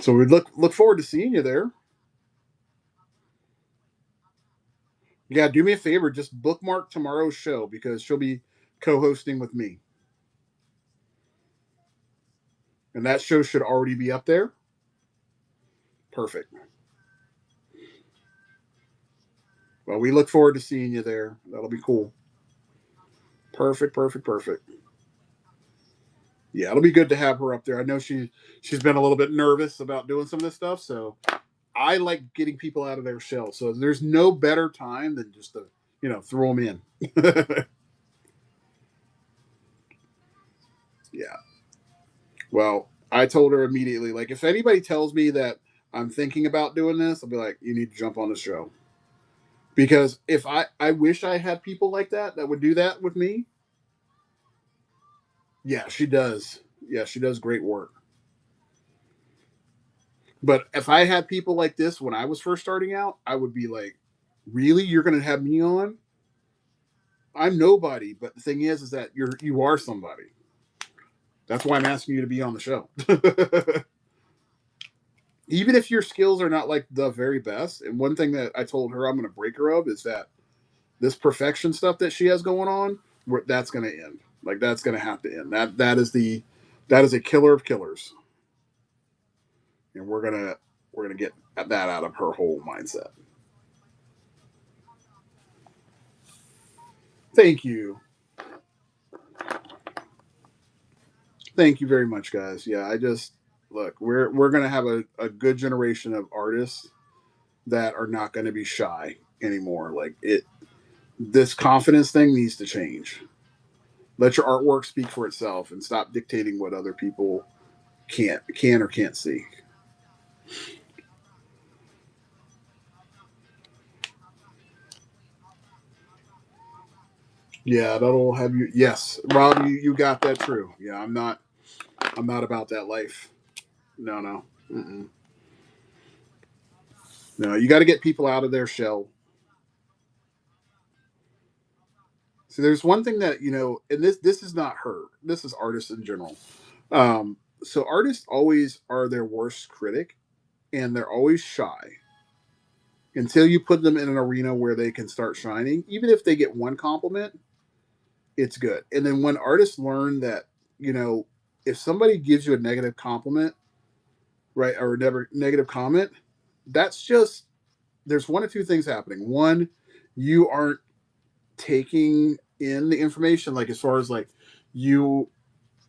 A: So we look forward to seeing you there. Yeah, do me a favor, just bookmark tomorrow's show because she'll be co-hosting with me, and that show should already be up there. Perfect. Well, we look forward to seeing you there. That'll be cool. Perfect, perfect, perfect. Yeah, it'll be good to have her up there. I know she's been a little bit nervous about doing some of this stuff, so I like getting people out of their shell. So there's no better time than just to throw them in. Yeah. Well, I told her immediately, like, if anybody tells me that I'm thinking about doing this, I'll be like, you need to jump on the show. Because if I wish I had people like that would do that with me. Yeah, she does. Yeah, she does great work. But if I had people like this when I was first starting out, I would be like, really? You're going to have me on? I'm nobody. But the thing is that you are somebody. That's why I'm asking you to be on the show. Even if your skills are not like the very best. And one thing that I told her I'm going to break her of is that this perfection stuff that she has going on, that's going to end. Like that's going to have to end. That is a killer of killers, and we're gonna get that out of her whole mindset. Thank you, thank you very much, guys. Yeah, I just Look, we're gonna have a good generation of artists that are not gonna be shy anymore. Like it, this confidence thing needs to change. Let your artwork speak for itself and stop dictating what other people can or can't see. Yeah, that'll have you. Yes, Rob, you got that true. Yeah, I'm not about that life. No, no, mm-mm. No. You got to get people out of their shell. So there's one thing that and this is not her. This is artists in general. So artists always are their worst critic, and they're always shy until you put them in an arena where they can start shining. Even if they get one compliment, it's good. And then when artists learn that, you know, if somebody gives you a negative compliment, right, or a never negative comment, that's just there's one or two things happening. One, you aren't taking in the information, like as far as like you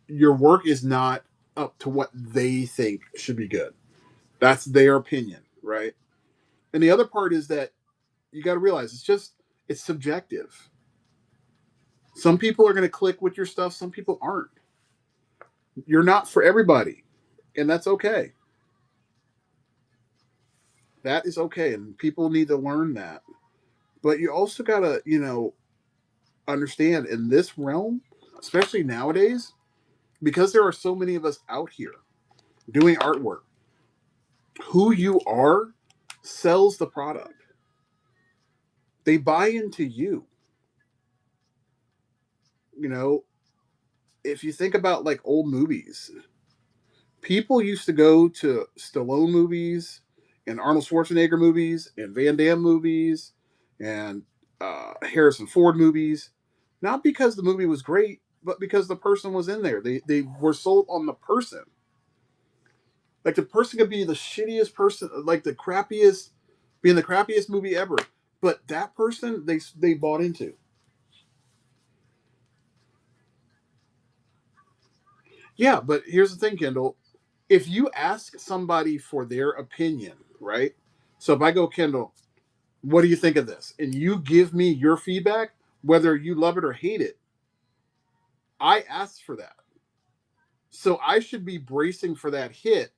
A: your work is not up to what they think should be good. That's their opinion, right? And the other part is that you got to realize it's subjective. Some people are going to click with your stuff, some people aren't. You're not for everybody, and that's okay. That is okay, and people need to learn that. But you also got to, understand in this realm, especially nowadays, because there are so many of us out here doing artwork, who you are sells the product. They buy into you. You know, if you think about like old movies, people used to go to Stallone movies and Arnold Schwarzenegger movies and Van Damme movies and Harrison Ford movies, not because the movie was great, but because the person was in there. They were sold on the person. Like the person could be the shittiest person, like being the crappiest movie ever, but that person they bought into. Yeah, but here's the thing, Kendall. If you ask somebody for their opinion, right? So if I go, Kendall, what do you think of this? And you give me your feedback, whether you love it or hate it, I asked for that. So I should be bracing for that hit,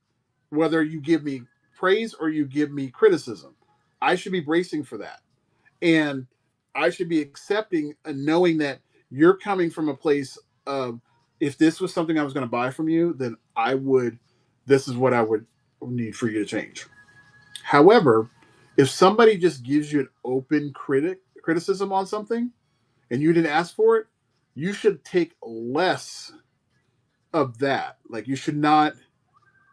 A: whether you give me praise or you give me criticism. I should be bracing for that. And I should be accepting and knowing that you're coming from a place of if this was something I was going to buy from you, then this is what I would need for you to change. However, if somebody just gives you an open criticism on something and you didn't ask for it, you should take less of that. Like you should not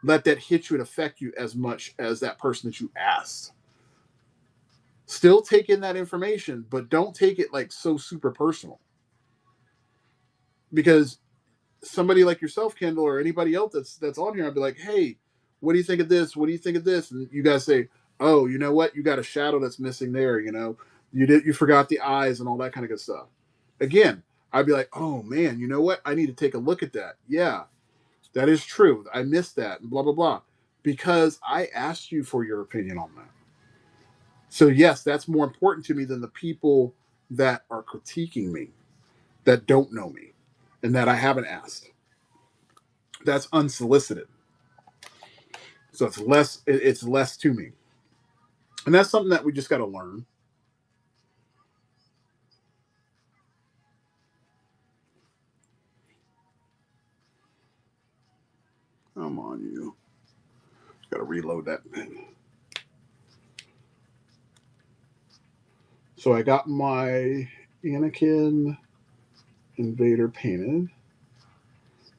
A: let that hit you and affect you as much as that person that you asked. Still take in that information, but don't take it like so super personal. Because somebody like yourself, Kendall, or anybody else that's on here, I'd be like, hey, what do you think of this? What do you think of this? And you guys say, oh, you know what? You got a shadow that's missing there. You forgot the eyes and all that kind of good stuff. Again, I'd be like, oh man, you know what? I need to take a look at that. Yeah, that is true. I missed that, and blah blah blah, because I asked you for your opinion on that. So yes, that's more important to me than the people that are critiquing me, that don't know me, and that I haven't asked. That's unsolicited. So it's less to me. And that's something that we just got to learn. Come on, you. Got to reload that. So I got my Anakin Invader painted,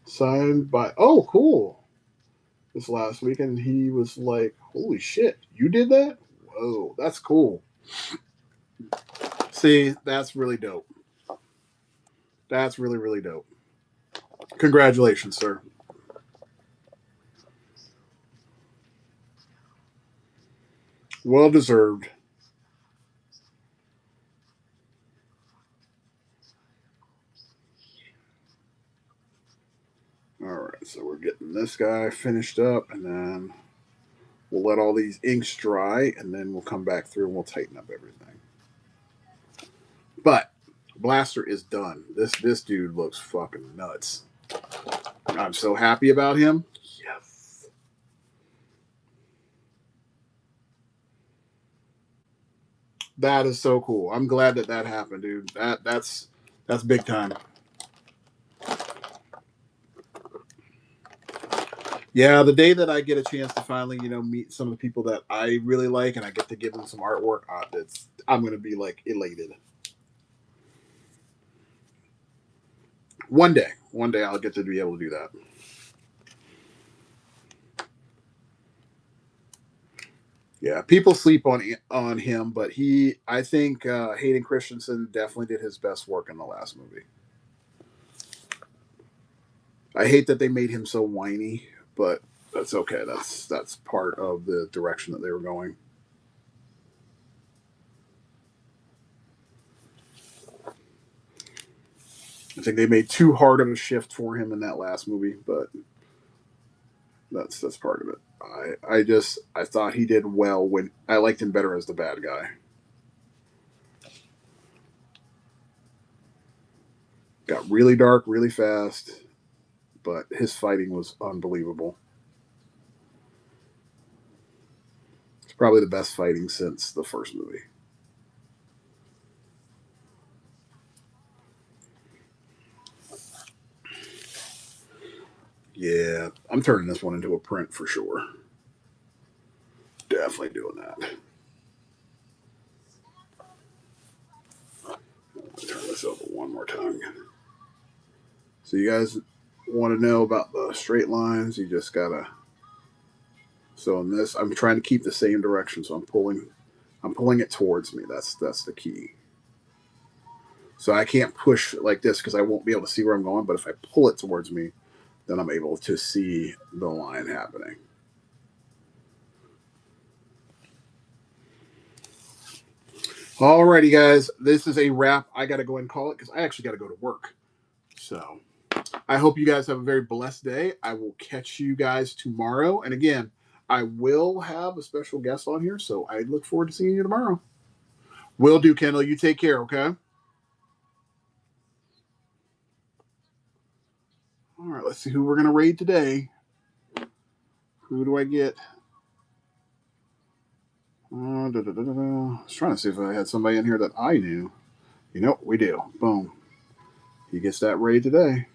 A: signed by. Oh, cool! This last weekend, he was like, "Holy shit, you did that? Whoa, that's cool." See, that's really dope. That's really really dope. Congratulations, sir. Well deserved. All right, so we're getting this guy finished up, and then we'll let all these inks dry, and then we'll come back through and we'll tighten up everything. But Blaster is done. This dude looks fucking nuts. I'm so happy about him. Yes. That is so cool. I'm glad that happened, dude. That's big time. Yeah, the day that I get a chance to finally, meet some of the people that I really like, and I get to give them some artwork, I'm gonna be like elated. One day I'll get to be able to do that. Yeah, people sleep on him, but I think Hayden Christensen definitely did his best work in the last movie. I hate that they made him so whiny, but that's okay. That's part of the direction that they were going. I think they made too hard of a shift for him in that last movie, but that's part of it. I thought he did well when I liked him better as the bad guy. Got really dark really fast, but his fighting was unbelievable. It's probably the best fighting since the first movie. Yeah, I'm turning this one into a print for sure. Definitely doing that. Turn this over one more time. So you guys want to know about the straight lines? You just gotta. So in this, I'm trying to keep the same direction. So I'm pulling it towards me. That's the key. So I can't push like this because I won't be able to see where I'm going. But if I pull it towards me, then I'm able to see the line happening. Alrighty, guys, this is a wrap. I got to go and call it because I actually got to go to work. So I hope you guys have a very blessed day. I will catch you guys tomorrow. And again, I will have a special guest on here, so I look forward to seeing you tomorrow. Will do, Kendall. You take care, okay? All right, let's see who we're going to raid today. Who do I get? I was trying to see if I had somebody in here that I knew. We do. Boom. He gets that raid today.